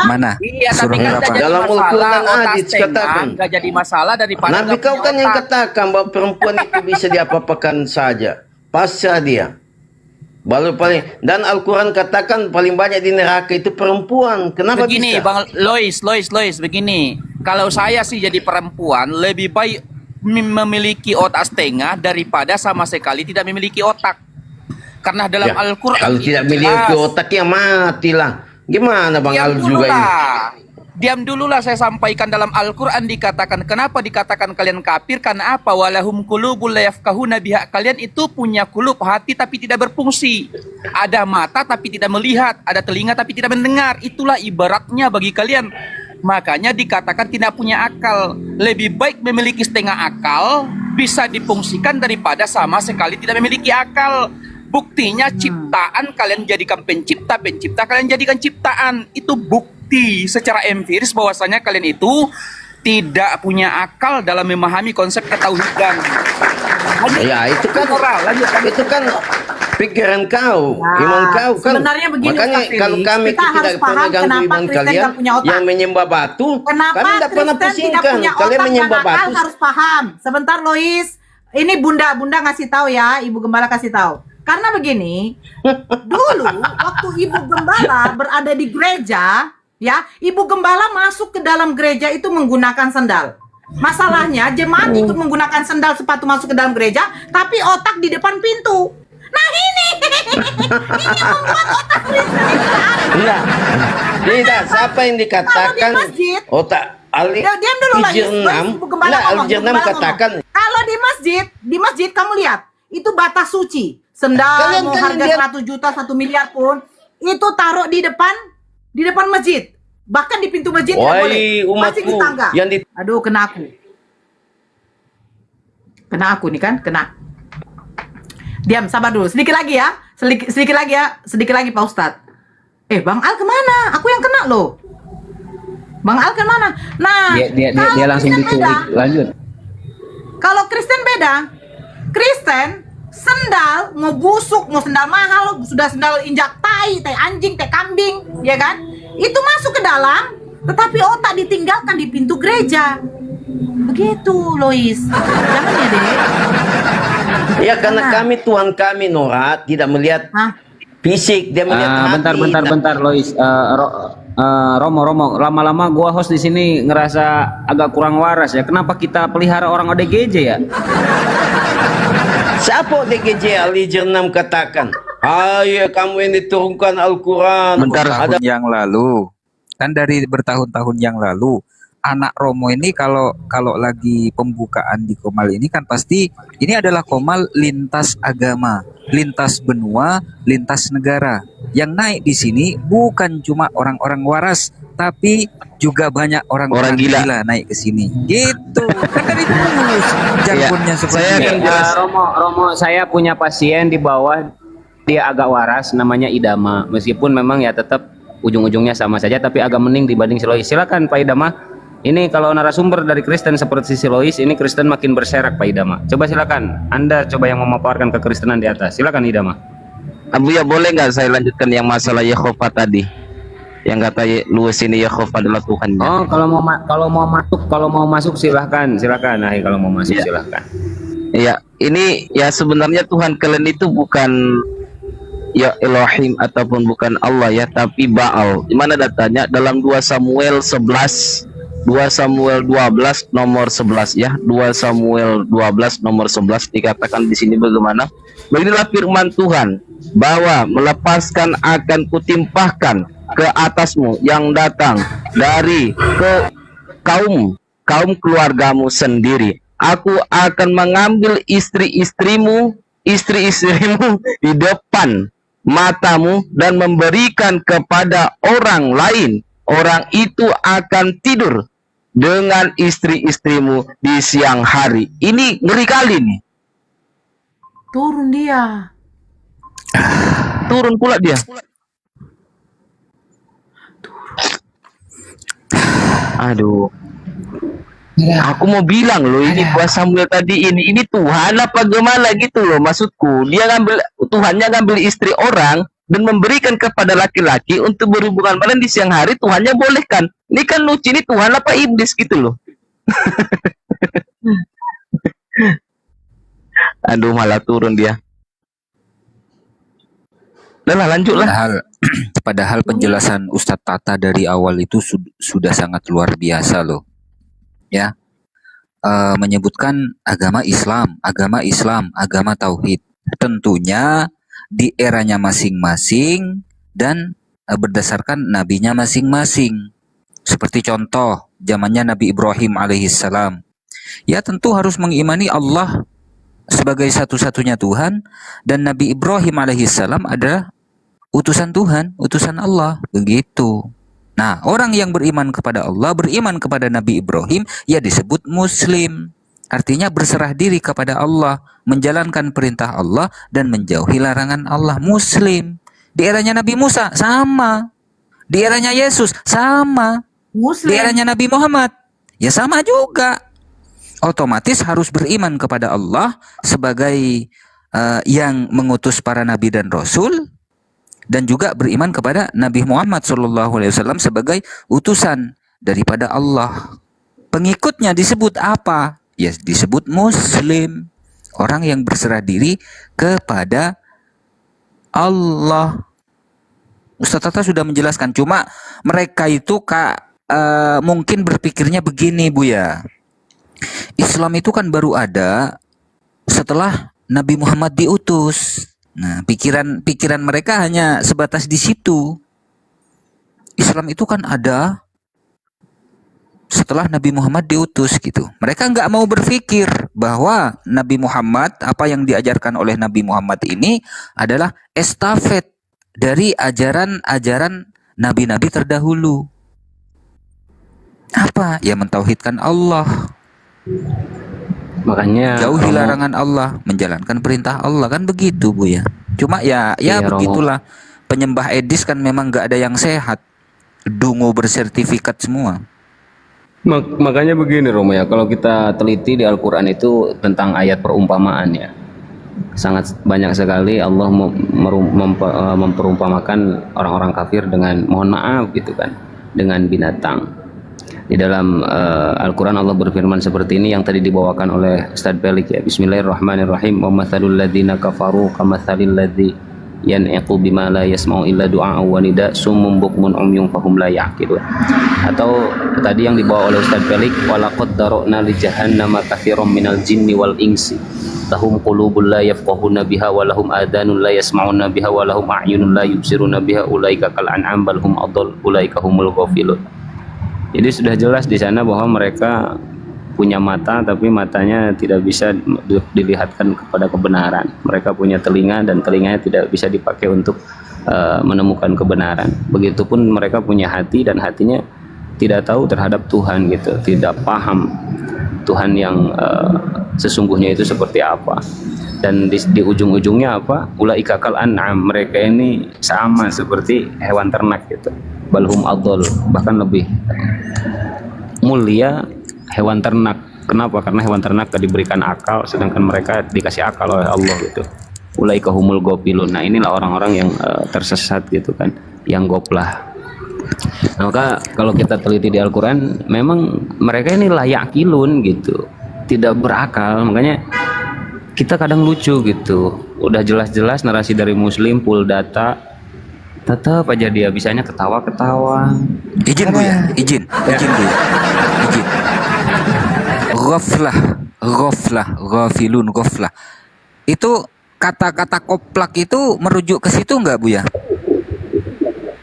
Speaker 14: Mana?
Speaker 15: Iya, tapi kan
Speaker 14: Surah
Speaker 15: tidak jadi
Speaker 11: Dalam Al-Quran
Speaker 15: masalah
Speaker 11: dan
Speaker 15: otak
Speaker 11: hadis
Speaker 15: setengah,
Speaker 11: katakan.
Speaker 15: nggak jadi masalah daripada
Speaker 11: Nabi
Speaker 15: nggak
Speaker 11: kau
Speaker 15: punya
Speaker 11: kan yang
Speaker 15: otak.
Speaker 11: katakan bahwa perempuan itu bisa diapa-apakan saja. Pasrah dia. Baru paling dan Al-Quran katakan paling banyak di neraka itu perempuan. Kenapa
Speaker 15: Begini,
Speaker 11: bisa?
Speaker 15: Bang Lois, begini. Kalau saya sih jadi perempuan, lebih baik memiliki otak setengah daripada sama sekali tidak memiliki otak. Karena dalam
Speaker 11: Ya,
Speaker 15: Al-Quran
Speaker 11: kalau tidak memiliki otak ya matilah. Gimana Bang Al juga ini?
Speaker 15: Diam dululah, saya sampaikan dalam Al-Quran dikatakan, kenapa dikatakan kalian kafir? Karena apa? Walahum qulubul la yafqahuna biha. Kalian itu punya kulub, hati tapi tidak berfungsi. Ada mata tapi tidak melihat, ada telinga tapi tidak mendengar. Itulah ibaratnya bagi kalian. Makanya dikatakan tidak punya akal. Lebih baik memiliki setengah akal, bisa difungsikan daripada sama sekali tidak memiliki akal. Buktinya ciptaan kalian jadikan pencipta, pencipta kalian jadikan ciptaan. Itu bukti secara empiris bahwasanya kalian itu tidak punya akal dalam memahami konsep ketauhidan.
Speaker 11: Ya itu kan pikiran kau, iman kau kan.
Speaker 10: sebenarnya begini,
Speaker 11: Makanya
Speaker 10: Ustaz
Speaker 11: kalau
Speaker 10: Felix,
Speaker 11: kami
Speaker 10: kita harus
Speaker 11: tidak pernah
Speaker 10: paham
Speaker 11: ganggu
Speaker 10: kenapa
Speaker 11: iman
Speaker 10: Kristen
Speaker 11: kalian
Speaker 10: tidak punya otak.
Speaker 11: yang menyembah batu,
Speaker 10: Kenapa
Speaker 11: kami tidak pernah
Speaker 10: Kristen tidak
Speaker 11: pusingkan.
Speaker 10: punya
Speaker 11: Kalian
Speaker 10: otak
Speaker 11: menyembah
Speaker 10: dan akal
Speaker 11: batu.
Speaker 10: harus paham. Sebentar Lois, ini Bunda ngasih tahu ya, Ibu Gembala kasih tahu. Karena begini, dulu waktu Ibu Gembala berada di gereja, ya, Ibu Gembala masuk ke dalam gereja itu menggunakan sendal. Masalahnya jemaat ikut menggunakan sendal sepatu masuk ke dalam gereja, tapi otak di depan pintu. Nah ini membuat otak Kristen itu
Speaker 11: Enggak. Tidak, siapa yang dikatakan otak Ali
Speaker 10: diam dulu lah,
Speaker 11: Hijr 6?
Speaker 10: Ibu Gembala
Speaker 11: Enggak,
Speaker 10: ngomong,
Speaker 11: Hijr
Speaker 10: Ibu
Speaker 11: 6
Speaker 10: Gembala
Speaker 11: katakan
Speaker 10: ngomong. Kalau di masjid kamu lihat, itu batas suci. Sendal
Speaker 11: Kalian
Speaker 10: mau
Speaker 11: kan
Speaker 10: harga
Speaker 11: lihat-
Speaker 10: 100 juta, 1 miliar pun, itu taruh di depan masjid. Bahkan di pintu masjid nggak
Speaker 11: Wahai
Speaker 10: boleh. Masih di
Speaker 11: umatku
Speaker 10: tangga.
Speaker 11: yang di
Speaker 10: Aduh, kena aku. Kena aku nih kan, kena. Diam, sabar dulu. Sedikit lagi ya. Sedikit lagi ya. Sedikit lagi Pak Ustadz. Bang Al kemana? Aku yang kena loh. Bang Al kemana? Nah,
Speaker 13: Dia
Speaker 10: kalau
Speaker 13: langsung
Speaker 10: Kristen
Speaker 13: ditulis.
Speaker 10: beda.
Speaker 13: Lanjut.
Speaker 10: Kalau Kristen beda. Kristen sendal mau busuk, mau sendal mahal, sudah sendal injak tai anjing, tai kambing, ya kan? Itu masuk ke dalam, tetapi otak ditinggalkan di pintu gereja. Begitu, Lois. Jangan ya, Dek.
Speaker 11: Ya karena kami Tuhan kami Nora tidak melihat fisik, dia melihat hati.
Speaker 13: Bentar Lois. Romo, lama-lama gua host di sini ngerasa agak kurang waras ya. Kenapa kita pelihara orang ODGJ ya?
Speaker 11: Siapa DGJ Al-Hijr 6 katakan? Ayo kamu yang diturunkan Al-Quran.
Speaker 14: Bertahun yang lalu, kan dari bertahun-tahun yang lalu anak Romo ini kalau lagi pembukaan di Komal ini kan pasti ini adalah Komal lintas agama, lintas benua, lintas negara. Yang naik di sini bukan cuma orang-orang waras, tapi juga banyak orang-orang gila naik ke sini. Gitu. Kan dari dulu jargonnya seperti itu.
Speaker 13: Romo, saya punya pasien di bawah, dia agak waras, namanya Idama. Meskipun memang ya tetap ujung-ujungnya sama saja, tapi agak mending dibanding Silois. Silakan Pak Idama. Ini kalau narasumber dari Kristen seperti Silois, ini Kristen makin berserak Pak Idama. Coba silakan, Anda coba yang memaparkan kekristenan di atas. Silakan Idama.
Speaker 11: Abu ya, boleh nggak saya lanjutkan yang masalah Yehova tadi? Yang kata luwes ini Yehova adalah Tuhannya.
Speaker 13: Oh, kalau mau masuk silakan. Nah, kalau mau masuk silakan.
Speaker 11: Iya, ini ya sebenarnya Tuhan kalian itu bukan ya Elohim ataupun bukan Allah ya, tapi Baal. Di mana datanya? Dalam 2 Samuel 11, 2 Samuel 12 nomor 11 ya. 2 Samuel 12 nomor 11 dikatakan di sini bagaimana? Beginilah firman Tuhan, bahwa melepaskan akan kutimpahkan ke atasmu yang datang dari ke kaum keluargamu sendiri. Aku akan mengambil istri-istrimu di depan matamu dan memberikan kepada orang lain. Orang itu akan tidur dengan istri-istrimu di siang hari. Ini ngeri kali nih.
Speaker 10: Turun dia.
Speaker 11: Turun pula dia. Aduh. Aku mau bilang loh, ini buat Samuel tadi ini Tuhan apa gimana gitu loh maksudku. Dia Tuhannya ngambil istri orang dan memberikan kepada laki-laki untuk berhubungan badan di siang hari. Tuhannya bolehkan. Ini kan lucu, ini Tuhan apa iblis gitu loh. Aduh, malah turun dia. Udah lanjutlah.
Speaker 14: Padahal penjelasan Ustadz Tata dari awal itu sudah sangat luar biasa loh. Ya, menyebutkan agama Islam, agama Tauhid. Tentunya di eranya masing-masing dan berdasarkan nabinya masing-masing. Seperti contoh, zamannya Nabi Ibrahim alaihissalam. Ya tentu harus mengimani Allah sebagai satu-satunya Tuhan, dan Nabi Ibrahim alaihissalam adalah utusan Tuhan, utusan Allah, begitu. Nah, orang yang beriman kepada Allah, beriman kepada Nabi Ibrahim, ya disebut Muslim. Artinya berserah diri kepada Allah, menjalankan perintah Allah dan menjauhi larangan Allah. Muslim. Di eranya Nabi Musa sama. Di eranya Yesus sama.
Speaker 10: Muslim.
Speaker 14: Di eranya Nabi Muhammad ya sama juga. Otomatis harus beriman kepada Allah sebagai yang mengutus para nabi dan rasul, dan juga beriman kepada Nabi Muhammad SAW sebagai utusan daripada Allah. Pengikutnya disebut apa? Ya disebut Muslim. Orang yang berserah diri kepada Allah. Ustadz Tata sudah menjelaskan. Cuma mereka itu mungkin berpikirnya begini Bu ya. Islam itu kan baru ada setelah Nabi Muhammad diutus. Nah, pikiran mereka hanya sebatas di situ. Islam itu kan ada setelah Nabi Muhammad diutus gitu. Mereka nggak mau berpikir bahwa Nabi Muhammad, apa yang diajarkan oleh Nabi Muhammad ini adalah estafet dari ajaran-ajaran nabi-nabi terdahulu. Apa? Ya mentauhidkan Allah.
Speaker 13: Makanya
Speaker 14: jauhi larangan Allah, menjalankan perintah Allah, kan begitu Bu ya. Cuma ya begitulah. Penyembah Edis kan memang nggak ada yang sehat. Dungu bersertifikat semua.
Speaker 13: Makanya begini Romo ya, kalau kita teliti di Al-Quran itu tentang ayat perumpamaan ya, sangat banyak sekali Allah memperumpamakan orang-orang kafir dengan, mohon maaf gitu kan, dengan binatang. Di dalam Al-Quran Allah berfirman seperti ini yang tadi dibawakan oleh Ustadz Pelik ya. Bismillahirrahmanirrahim. Wa mathalul ladzina kafaru kamathalil ladzi yan'iqu bima la yasma'u illa du'a wa nida summum bukmun umyun fahum la ya'qilun. Atau tadi yang dibawa oleh Ustadz Pelik, walaqad dara'na li jahannama katsiran minal jinni wal insi lahum qulubun la yafqahuna biha wa lahum adanun la yasma'una biha wa lahum a'yunun la yubsiruna biha ulaika kal an'am bal hum adall ulaika humul ghafilun. Jadi sudah jelas di sana bahwa mereka punya mata tapi matanya tidak bisa dilihatkan kepada kebenaran. Mereka punya telinga dan telinganya tidak bisa dipakai untuk menemukan kebenaran. Begitupun mereka punya hati dan hatinya tidak tahu terhadap Tuhan gitu, tidak paham Tuhan yang sesungguhnya itu seperti apa. Dan di ujung-ujungnya apa? Ulaika kal an'am, mereka ini sama seperti hewan ternak gitu. Balhum adol, bahkan lebih mulia hewan ternak. Kenapa? Karena hewan ternak diberikan akal, sedangkan mereka dikasih akal oleh Allah gitu. Ulaika humul gofilun. Nah inilah orang-orang yang tersesat gitu kan, yang goplah. Nah, maka kalau kita teliti di Al-Quran, memang mereka ini layak kilun gitu, tidak berakal. Makanya kita kadang lucu gitu, udah jelas-jelas narasi dari Muslim, full data, tetap aja dia bisanya ketawa-ketawa.
Speaker 14: Izin Bu ya, izin Bu ya. Izin. Ghaflah, ghafilun, ghaflah. Itu kata-kata koplak itu merujuk ke situ enggak Bu ya?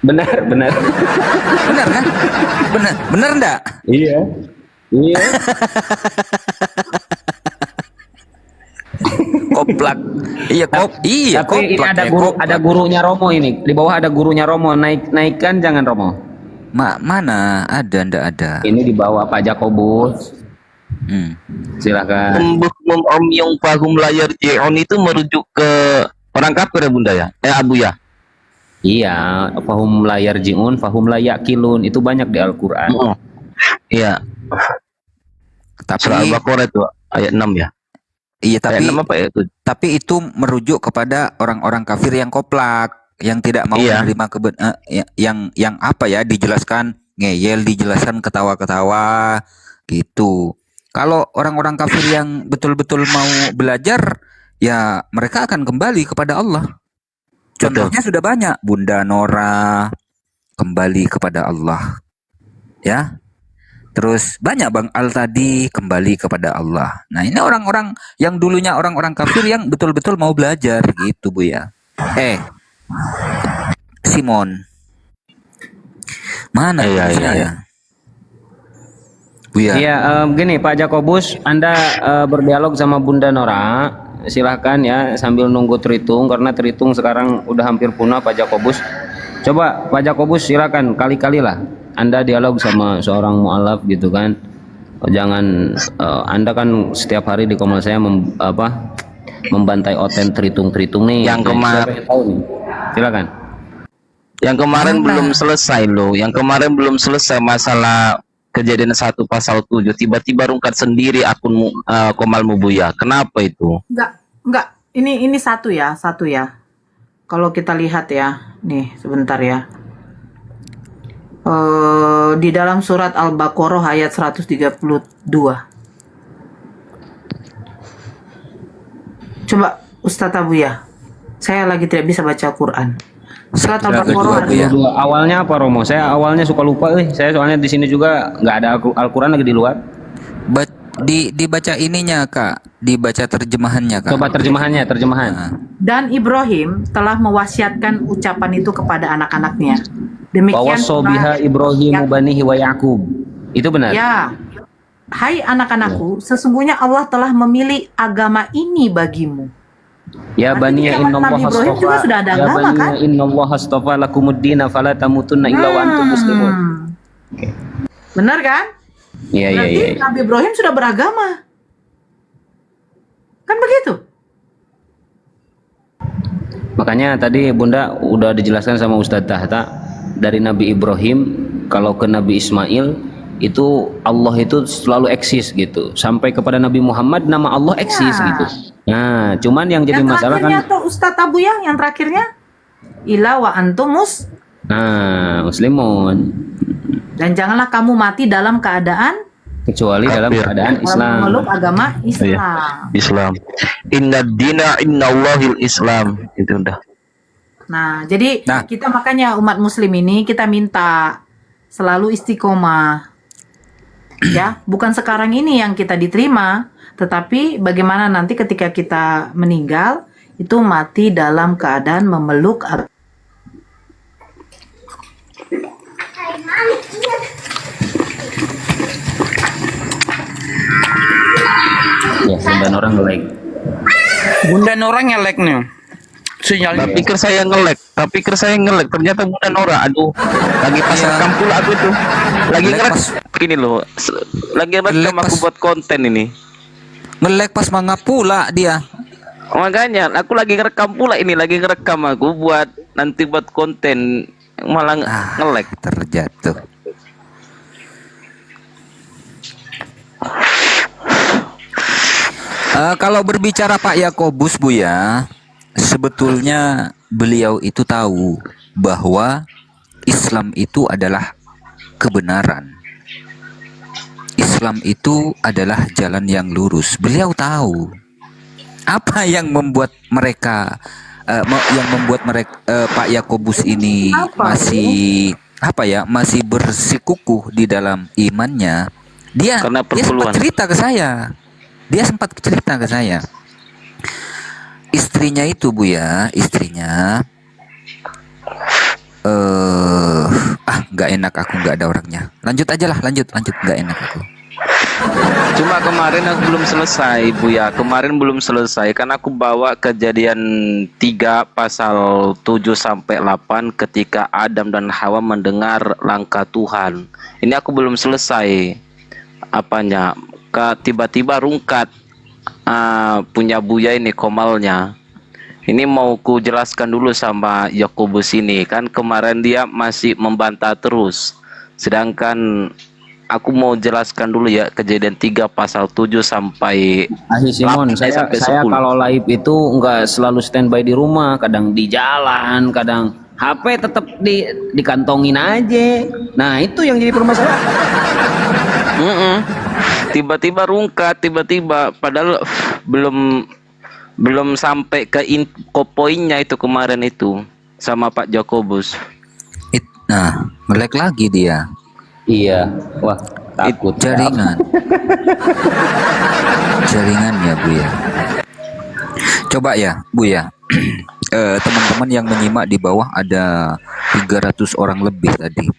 Speaker 13: Benar.
Speaker 14: Benar kan? Benar enggak?
Speaker 13: Iya.
Speaker 14: Koplak. Iya,
Speaker 13: Tapi
Speaker 14: koplak.
Speaker 13: ini ada gurunya Romo ini. Di bawah ada gurunya Romo. Naikkan jangan Romo.
Speaker 14: Mana? Ada, ndak ada.
Speaker 13: Ini di bawah Pak Jakobus. Silakan.
Speaker 11: Om yang fahum layar ji'un itu merujuk ke orang kafir ya Bunda ya? Abu ya?
Speaker 13: Iya, fahum layar ji'un, fahum layakilun, itu banyak di Al-Quran.
Speaker 11: Iya.
Speaker 14: Tapi
Speaker 11: Surah Al-Baqarah itu ayat 6 ya?
Speaker 14: Iya, tapi
Speaker 11: ayat 6 apa ya itu?
Speaker 14: Tapi itu merujuk kepada orang-orang kafir yang koplak, yang tidak mau menerima yang apa ya, dijelaskan ngeyel, dijelaskan ketawa-ketawa gitu. Kalau orang-orang kafir yang betul-betul mau belajar, ya mereka akan kembali kepada Allah. Contohnya sudah banyak. Bunda Nora kembali kepada Allah. Ya. Terus banyak Bang Al tadi kembali kepada Allah. Nah, ini orang-orang yang dulunya orang-orang kafir yang betul-betul mau belajar gitu Bu ya. Simon. Mana ya? Bu ya.
Speaker 13: Iya, begini Pak Jakobus, Anda berdialog sama Bunda Nora. Silahkan ya sambil nunggu Tritung, karena Tritung sekarang udah hampir punah Pak Jakobus. Coba Pak Jakobus silakan kali-kali lah Anda dialog sama seorang mu'alaf gitu kan. Jangan Anda kan setiap hari di komal saya membantai oten Tritung nih.
Speaker 11: Yang kemarin
Speaker 13: silakan.
Speaker 11: Yang kemarin belum selesai loh. Yang kemarin belum selesai masalah Kejadian 1 pasal 7, tiba-tiba rungkat sendiri akun Komal Mubuya. Kenapa itu?
Speaker 10: Enggak. Ini satu ya. Kalau kita lihat ya, nih sebentar ya. Di dalam surat Al-Baqarah ayat 132. Coba Ustadz Abu ya. Saya lagi tidak bisa baca Quran. Surat Al-Baqarah
Speaker 13: awalnya apa Romo? Saya awalnya suka lupa saya soalnya di sini juga nggak ada Al-Quran lagi di luar.
Speaker 14: Dibaca ininya Kak, dibaca terjemahannya Kak.
Speaker 13: Coba terjemahan.
Speaker 10: Dan Ibrahim telah mewasiatkan ucapan itu kepada anak-anaknya. Demikian
Speaker 13: biha Ibrahim banihi wa Yaqub. Itu benar?
Speaker 10: Ya. Hai anak-anakku, sesungguhnya Allah telah memilih agama ini bagimu.
Speaker 13: Ya bani innallaha astafa. Ya bani innallaha astafa lakumuddin fala tamutunna illa wa antum muslimun.
Speaker 10: Benar kan?
Speaker 13: Iya.
Speaker 10: Nabi Ibrahim sudah beragama. Kan begitu?
Speaker 13: Makanya tadi Bunda udah dijelaskan sama Ustadz Tahta dari Nabi Ibrahim kalau ke Nabi Ismail itu Allah itu selalu eksis gitu. Sampai kepada Nabi Muhammad nama Allah eksis gitu. Nah, cuman yang jadi masalah kan
Speaker 10: Ustadz Abu ya, yang terakhirnya ila wa antumus.
Speaker 13: Nah, muslimun.
Speaker 10: Dan janganlah kamu mati dalam keadaan
Speaker 13: kecuali dalam keadaan Islam.
Speaker 10: Memeluk agama Islam.
Speaker 11: Inna dina innallahil Islam. Itu udah.
Speaker 10: Nah, jadi kita makanya umat muslim ini kita minta selalu istiqomah. Ya, bukan sekarang ini yang kita diterima, tetapi bagaimana nanti ketika kita meninggal itu mati dalam keadaan memeluk
Speaker 13: Ya, Bunda Nora nge-lag.
Speaker 15: Bunda Nora nge-lag nih. Sinyalnya.
Speaker 16: Tak pikir saya nge-lag, ternyata Bunda Nora, aduh, lagi pas rekam pula aku itu, lagi ngerekam ini loh, lagi rekam aku buat konten ini.
Speaker 14: Nge-lag pas mangap pula dia.
Speaker 16: Makanya aku lagi ngerekam pula ini, lagi ngerekam aku buat nanti buat konten, malah nge-lag.
Speaker 14: Terjatuh. Kalau berbicara Pak Yakobus, Buya, sebetulnya beliau itu tahu bahwa Islam itu adalah kebenaran. Islam itu adalah jalan yang lurus. Beliau tahu apa yang membuat mereka Pak Yakobus ini masih bersikukuh di dalam imannya. Dia sempat cerita ke saya. Istrinya itu, Buya, nggak enak aku, nggak ada orangnya. Lanjut, nggak enak aku.
Speaker 16: Cuma kemarin aku belum selesai, Buya. Kemarin belum selesai karena aku bawa kejadian 3 pasal 7 sampai 8 ketika Adam dan Hawa mendengar langkah Tuhan. Ini aku belum selesai apanya. Tiba-tiba rungkat punya Buya ini komalnya. Ini mau ku jelaskan dulu sama Yakobus ini, kan kemarin dia masih membantah terus. Sedangkan aku mau jelaskan dulu ya kejadian 3 pasal 7 sampai
Speaker 13: Simon, saya kalau live itu nggak selalu standby di rumah, kadang di jalan, kadang HP tetap dikantongin aja. Nah, itu yang jadi permasalahan.
Speaker 16: Tiba-tiba rungkat, padahal belum sampai ke poinnya itu kemarin itu sama Pak Yakobus.
Speaker 14: Nah, nge-lag lagi dia.
Speaker 13: Iya, wah takut.
Speaker 14: Jaringan ya, Buya. Coba ya, Buya. Teman-teman yang menyimak di bawah ada 300 orang lebih tadi.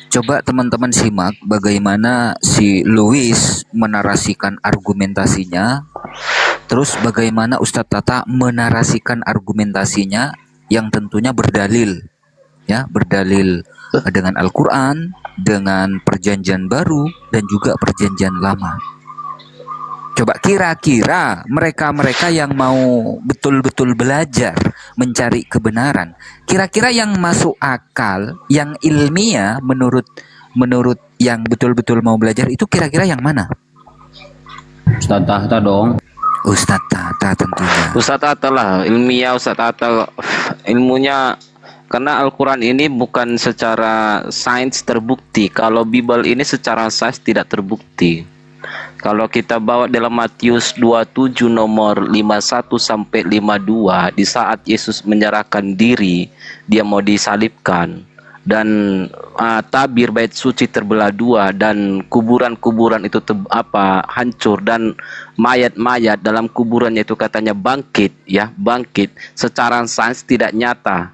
Speaker 14: Coba teman-teman simak bagaimana si Louis menarasikan argumentasinya, terus bagaimana Ustadz Tata menarasikan argumentasinya yang tentunya berdalil, ya, berdalil dengan Al-Quran, dengan Perjanjian Baru dan juga Perjanjian Lama. Coba kira-kira mereka-mereka yang mau betul-betul belajar mencari kebenaran, kira-kira yang masuk akal, yang ilmiah menurut yang betul-betul mau belajar itu kira-kira yang mana?
Speaker 13: Ustadz Tata dong.
Speaker 14: Ustadz Tata tentunya.
Speaker 16: Ustadz Tata lah, ilmiah Ustadz Tata, ilmunya. Karena Al-Quran ini bukan secara sains terbukti. Kalau Bible ini secara sains tidak terbukti. Kalau kita bawa dalam Matius 27 nomor 51 sampai 52, di saat Yesus menyerahkan diri, dia mau disalibkan, dan tabir bait suci terbelah 2, dan kuburan-kuburan itu hancur, dan mayat-mayat dalam kuburannya itu katanya bangkit, ya, bangkit. Secara sains tidak nyata.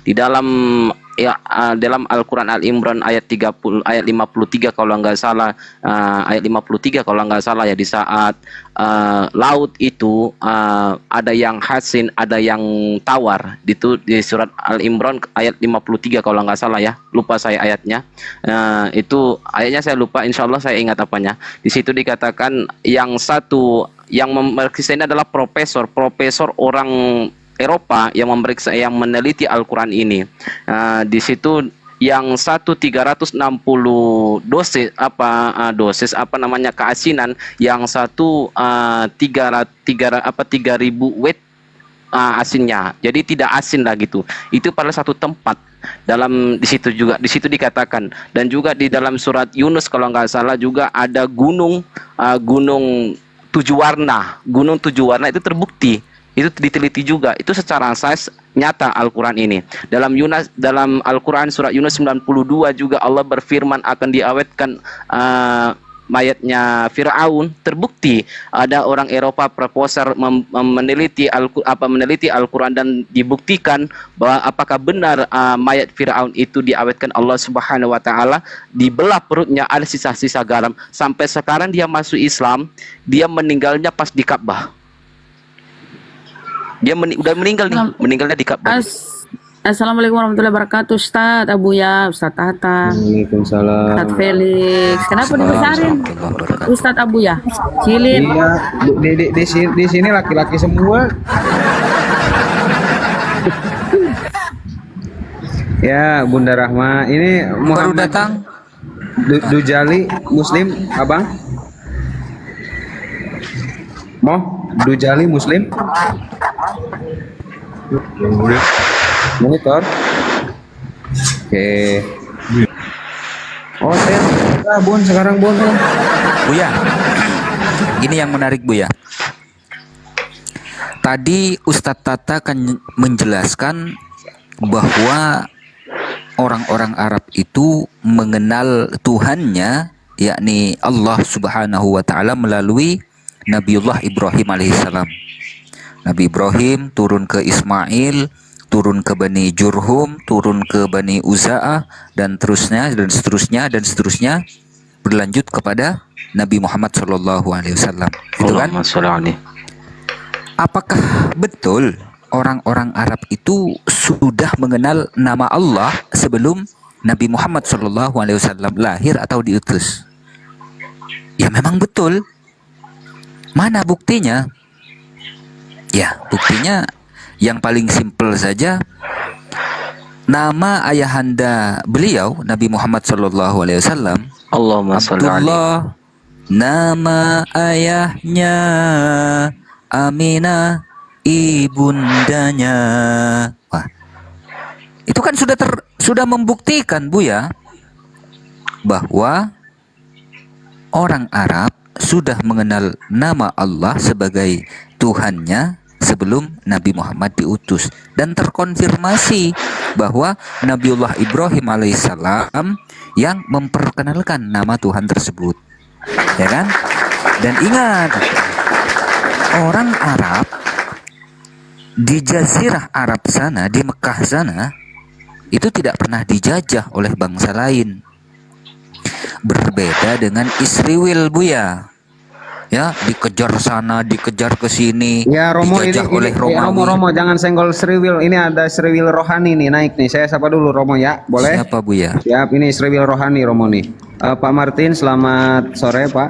Speaker 16: Di dalam dalam Al-Quran Al-Imran ayat 53 kalau nggak salah, ayat 53 kalau nggak salah ya, di saat laut itu ada yang hasin, ada yang tawar, itu di surat Al-Imran ayat 53 kalau nggak salah ya, lupa saya ayatnya. Itu ayatnya saya lupa, insya Allah saya ingat apanya. Di situ dikatakan yang satu yang memeriksa ini adalah profesor orang Eropa yang memeriksa, yang meneliti Al-Quran ini. Di situ yang satu 360 dosis keasinan, yang satu 3.000 weight asinnya. Jadi tidak asin lah gitu. Itu pada satu tempat. Di situ dikatakan, dan juga di dalam surat Yunus kalau nggak salah juga ada gunung 7 warna. Gunung 7 warna itu terbukti. Itu diteliti juga, itu secara sains nyata Al-Quran ini. Dalam Al-Quran surat Yunus 92 juga Allah berfirman akan diawetkan mayatnya Firaun, terbukti ada orang Eropa profesor meneliti Al-Quran dan dibuktikan bahwa apakah benar mayat Firaun itu diawetkan Allah Subhanahu wa taala, dibelah perutnya ada sisa-sisa garam. Sampai sekarang dia masuk Islam, dia meninggalnya pas di Ka'bah. Dia udah meninggal nih, meninggalnya di Ka'bah.
Speaker 17: Assalamualaikum warahmatullahi wabarakatuh, Ustadz Abuya, Ustadz Tata,
Speaker 16: Waalaikumsalam.
Speaker 17: Ustadz Felix. Kenapa dibesarin Ustadz Abuya? Cilin.
Speaker 18: Iya, di sini laki-laki semua. Ya, Bunda Rahma, ini Muhammad
Speaker 14: Baru datang.
Speaker 18: Dujali Muslim, Abang. Dujali Muslim. Monitor. Oke. Oh, saya Bun sekarang Bun.
Speaker 14: Buya, ini yang menarik Buya. Tadi Ustadz Tata akan menjelaskan bahwa orang-orang Arab itu mengenal Tuhannya, yakni Allah Subhanahu wa taala melalui Nabiullah Ibrahim alaihissalam. Nabi Ibrahim turun ke Ismail, turun ke Bani Jurhum, turun ke Bani Uza'ah, dan seterusnya berlanjut kepada Nabi Muhammad SAW. Gitu kan? Apakah betul orang-orang Arab itu sudah mengenal nama Allah sebelum Nabi Muhammad SAW lahir atau diutus? Ya memang betul. Mana buktinya? Ya buktinya yang paling simpel saja, nama ayahanda beliau Nabi Muhammad SAW, Abdullah, nama ayahnya Aminah, ibundanya. Wah, itu kan sudah membuktikan Buya bahwa orang Arab sudah mengenal nama Allah sebagai Tuhannya sebelum Nabi Muhammad diutus, dan terkonfirmasi bahwa Nabiullah Ibrahim alaihissalam yang memperkenalkan nama Tuhan tersebut, ya kan? Dan ingat, orang Arab di Jazirah Arab sana, di Mekah sana, itu tidak pernah dijajah oleh bangsa lain. Berbeda dengan Israel Buya. Ya, dikejar sana, dikejar ke sini,
Speaker 18: ya Romo,
Speaker 14: dijajah oleh Romawi.
Speaker 18: Romo jangan senggol Sriwil. Ini ada Sriwil Rohani nih naik nih. Saya sapa dulu Romo ya, boleh?
Speaker 14: Siapa Buya?
Speaker 18: Siap, ini Sriwil Rohani Romo nih. Pak Martin, selamat sore Pak.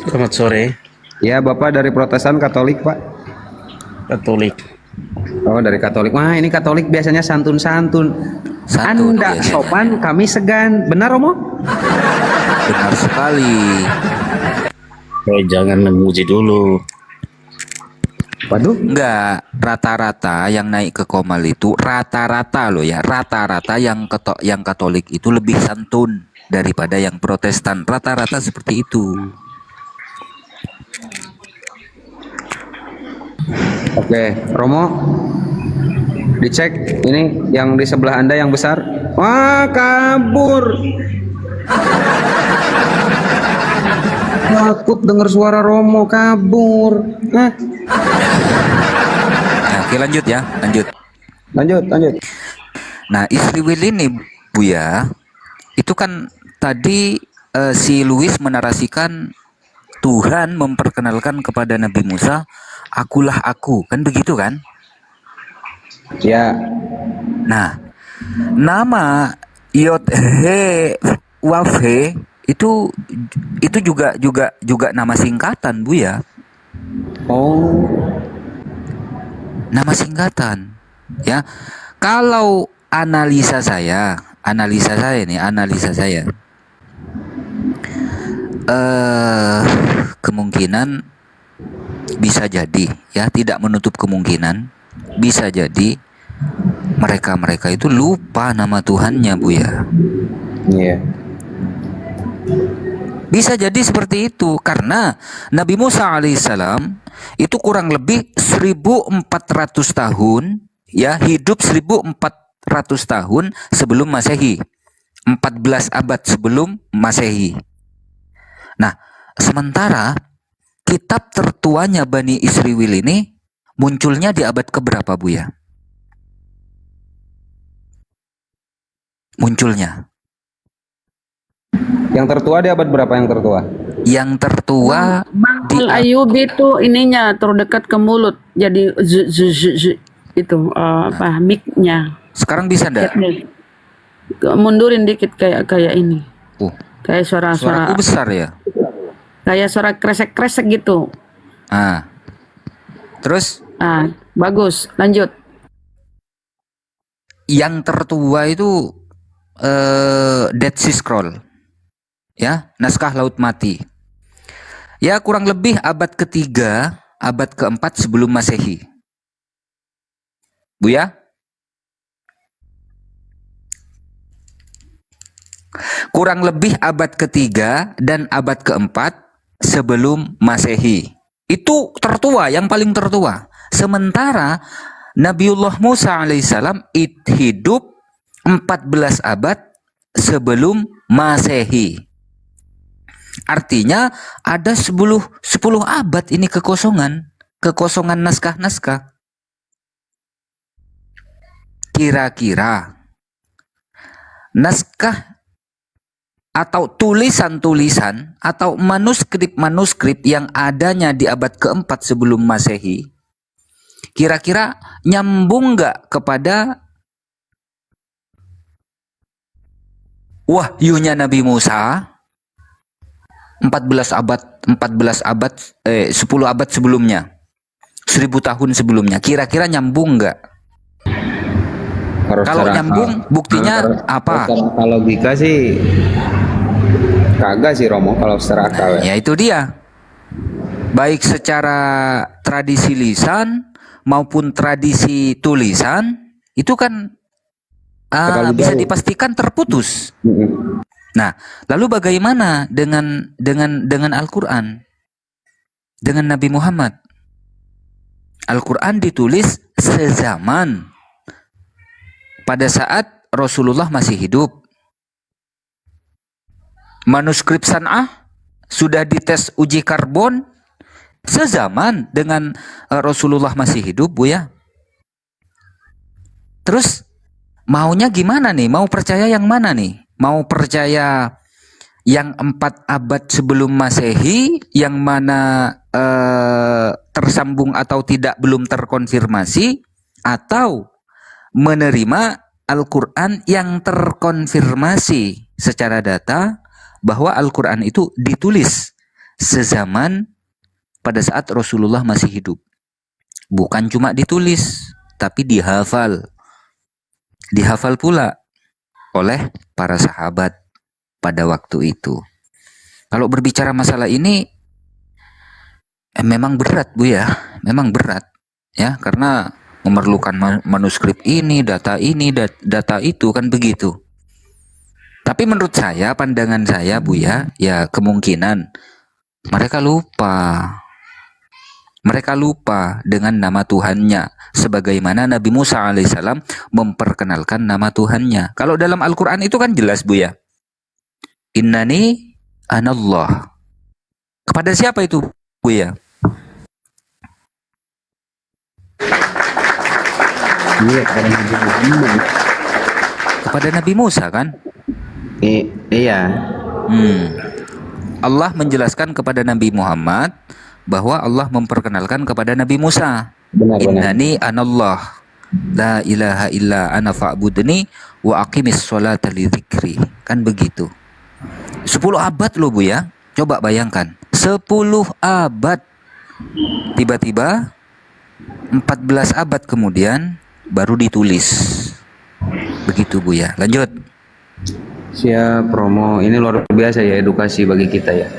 Speaker 19: Selamat sore.
Speaker 18: Ya, Bapak dari Protestan Katolik Pak?
Speaker 19: Katolik.
Speaker 18: Oh, dari Katolik. Wah, ini Katolik biasanya santun-santun. Anda sopan, kami segan. Benar Romo?
Speaker 14: Benar sekali.
Speaker 19: Oh, jangan memuji dulu.
Speaker 18: Waduh.
Speaker 14: Enggak, rata-rata yang naik ke Komal itu rata-rata loh ya, rata-rata yang Katolik itu lebih santun daripada yang Protestan. Rata-rata seperti itu.
Speaker 18: Oke, Romo, dicek ini yang di sebelah Anda yang besar. Wah, kabur. Takut dengar suara Romo, kabur.
Speaker 14: Nah, oke, lanjut ya, lanjut. Nah, Israel ini Buya, itu kan tadi si Louis menarasikan Tuhan memperkenalkan kepada Nabi Musa, akulah aku, kan begitu kan?
Speaker 18: Ya.
Speaker 14: Nah, nama Yod He Waf He itu juga nama singkatan Buya.
Speaker 18: Oh.
Speaker 14: Nama singkatan. Ya. Kalau analisa saya kemungkinan bisa jadi ya, tidak menutup kemungkinan bisa jadi mereka itu lupa nama Tuhannya Buya.
Speaker 18: Iya.
Speaker 14: Bisa jadi seperti itu karena Nabi Musa alaihissalam itu kurang lebih 1400 tahun ya, hidup 1400 tahun sebelum Masehi, 14 abad sebelum Masehi Nah, sementara kitab tertuanya Bani Israil ini munculnya di abad keberapa, Buya? Munculnya.
Speaker 18: Yang tertua di abad berapa yang tertua?
Speaker 14: Yang tertua di
Speaker 17: Al-Ayyubi itu ininya terdekat ke mulut. Jadi itu apa mic-nya.
Speaker 14: Sekarang bisa enggak?
Speaker 17: Mundurin dikit kayak ini. Kayak suara-suara.
Speaker 14: Suaraku besar ya?
Speaker 17: Kayak suara kresek-kresek gitu.
Speaker 14: Terus?
Speaker 17: Bagus. Lanjut.
Speaker 14: Yang tertua itu Dead Sea Scroll. Ya, naskah Laut Mati. Ya, kurang lebih abad ketiga, abad keempat sebelum Masehi. Buya? Kurang lebih abad ketiga dan abad keempat sebelum Masehi. Itu tertua, yang paling tertua. Sementara Nabiullah Musa alaihissalam hidup 14 abad sebelum Masehi. Artinya ada 10 abad ini kekosongan naskah-naskah. Kira-kira naskah atau tulisan-tulisan atau manuskrip-manuskrip yang adanya di abad keempat sebelum Masehi, kira-kira nyambung nggak kepada wahyunya Nabi Musa 10 abad sebelumnya, 1000 tahun sebelumnya, kira-kira nyambung nggak? Kalau nyambung, buktinya apa?
Speaker 18: Kalau logika sih kagak sih Romo, kalau secara akal.
Speaker 14: Ya itu dia. Baik secara tradisi lisan maupun tradisi tulisan itu kan bisa dipastikan terputus. Nah, lalu bagaimana dengan Al-Quran? Dengan Nabi Muhammad? Al-Quran ditulis sezaman pada saat Rasulullah masih hidup. Manuskrip San'ah sudah dites uji karbon sezaman dengan Rasulullah masih hidup, Buya. Terus maunya gimana nih? Mau percaya yang mana nih? Mau percaya yang 4 abad sebelum Masehi, yang mana tersambung atau tidak belum terkonfirmasi, atau menerima Al-Quran yang terkonfirmasi secara data bahwa Al-Quran itu ditulis sezaman pada saat Rasulullah masih hidup. Bukan cuma ditulis, tapi dihafal. Dihafal pula oleh para sahabat pada waktu itu. Kalau berbicara masalah ini memang berat, Bu ya. Memang berat ya, karena memerlukan manuskrip ini, data itu kan begitu. Tapi menurut saya, pandangan saya, Bu ya kemungkinan mereka lupa. Mereka lupa dengan nama Tuhannya, sebagaimana Nabi Musa alaihissalam memperkenalkan nama Tuhannya. Kalau dalam Al-Quran itu kan jelas, Bu ya. Innani anallah. Kepada siapa itu, Bu ya? Kepada Nabi Musa kan?
Speaker 18: Iya.
Speaker 14: Allah menjelaskan kepada Nabi Muhammad bahwa Allah memperkenalkan kepada Nabi Musa. Innani anallah la ilaha illa ana fa'budni wa aqimis sholata li dzikri. Kan begitu. 10 abad loh, Bu ya. Coba bayangkan, 10 abad. Tiba-tiba 14 abad kemudian baru ditulis. Begitu, Bu ya. Lanjut.
Speaker 18: Siap, Romo. Ini luar biasa ya, edukasi bagi kita ya.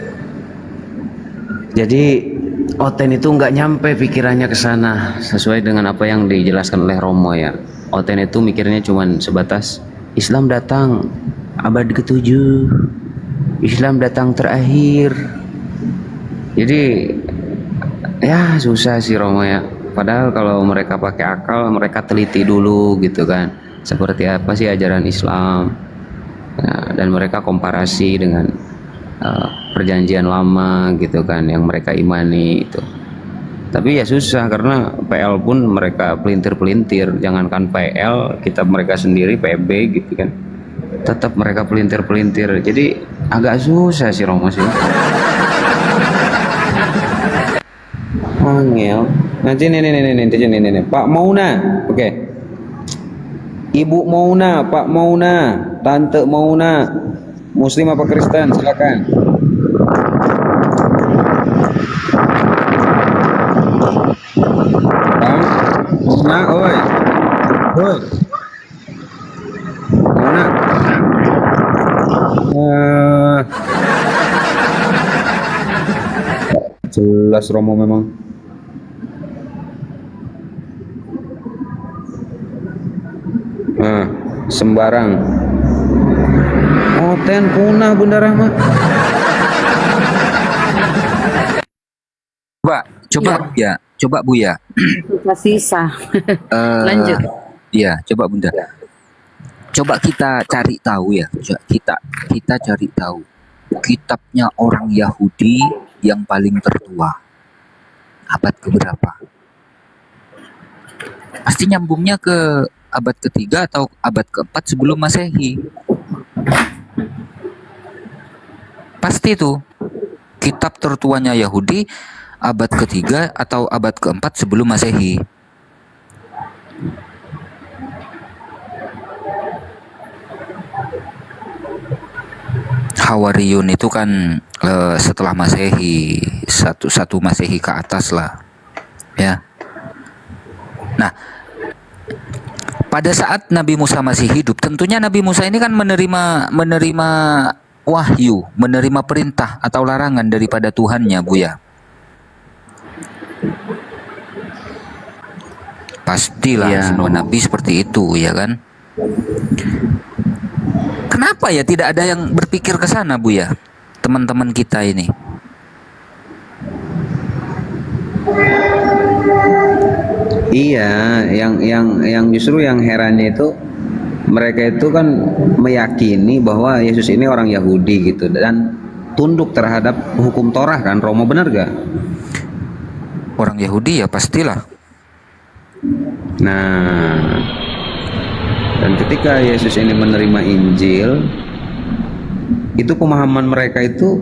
Speaker 18: Jadi Oten itu nggak nyampe pikirannya ke sana sesuai dengan apa yang dijelaskan oleh Romo ya. Oten itu mikirnya cuman sebatas Islam datang abad ke-7, Islam datang terakhir. Jadi ya susah sih Romo ya. Padahal kalau mereka pakai akal, mereka teliti dulu gitu kan, seperti apa sih ajaran Islam. Nah, dan mereka komparasi dengan perjanjian lama gitu kan yang mereka imani itu. Tapi ya susah karena PL pun mereka pelintir-pelintir, jangankan PL, kita mereka sendiri PB gitu kan. Tetap mereka pelintir-pelintir. Jadi agak susah sih Romo sih. Angel. Nanti nih Pak Mauna. Oke. Ibu Mauna, Pak Mauna, Tante Mauna. Muslim apa Kristen? Silakan. Mauna, oi. Oi. Mauna. Jelas Romo memang. Sembarang. Oten punah Bunda Rahma.
Speaker 14: Coba ya, coba Bu ya.
Speaker 17: Sisa. Lanjut.
Speaker 14: Iya, coba Bunda. Coba kita cari tahu ya. Kita cari tahu kitabnya orang Yahudi yang paling tertua. Abad keberapa? Pasti nyambungnya ke abad ketiga atau abad keempat sebelum Masehi. Pasti itu kitab tertuanya Yahudi abad ketiga atau abad keempat sebelum Masehi. Hawariyun itu kan setelah Masehi, satu Masehi ke atas lah, ya. Nah, pada saat Nabi Musa masih hidup, tentunya Nabi Musa ini kan menerima wahyu, menerima perintah atau larangan daripada Tuhannya, Bu ya. Pastilah
Speaker 18: Ya.
Speaker 14: semua nabi seperti itu, ya kan? Kenapa ya tidak ada yang berpikir ke sana, Bu ya? Teman-teman kita ini.
Speaker 18: Iya, yang justru yang herannya itu mereka itu kan meyakini bahwa Yesus ini orang Yahudi gitu dan tunduk terhadap hukum Torah kan, Romo, benar gak?
Speaker 14: Orang Yahudi ya pastilah.
Speaker 18: Nah, dan ketika Yesus ini menerima Injil, itu pemahaman mereka itu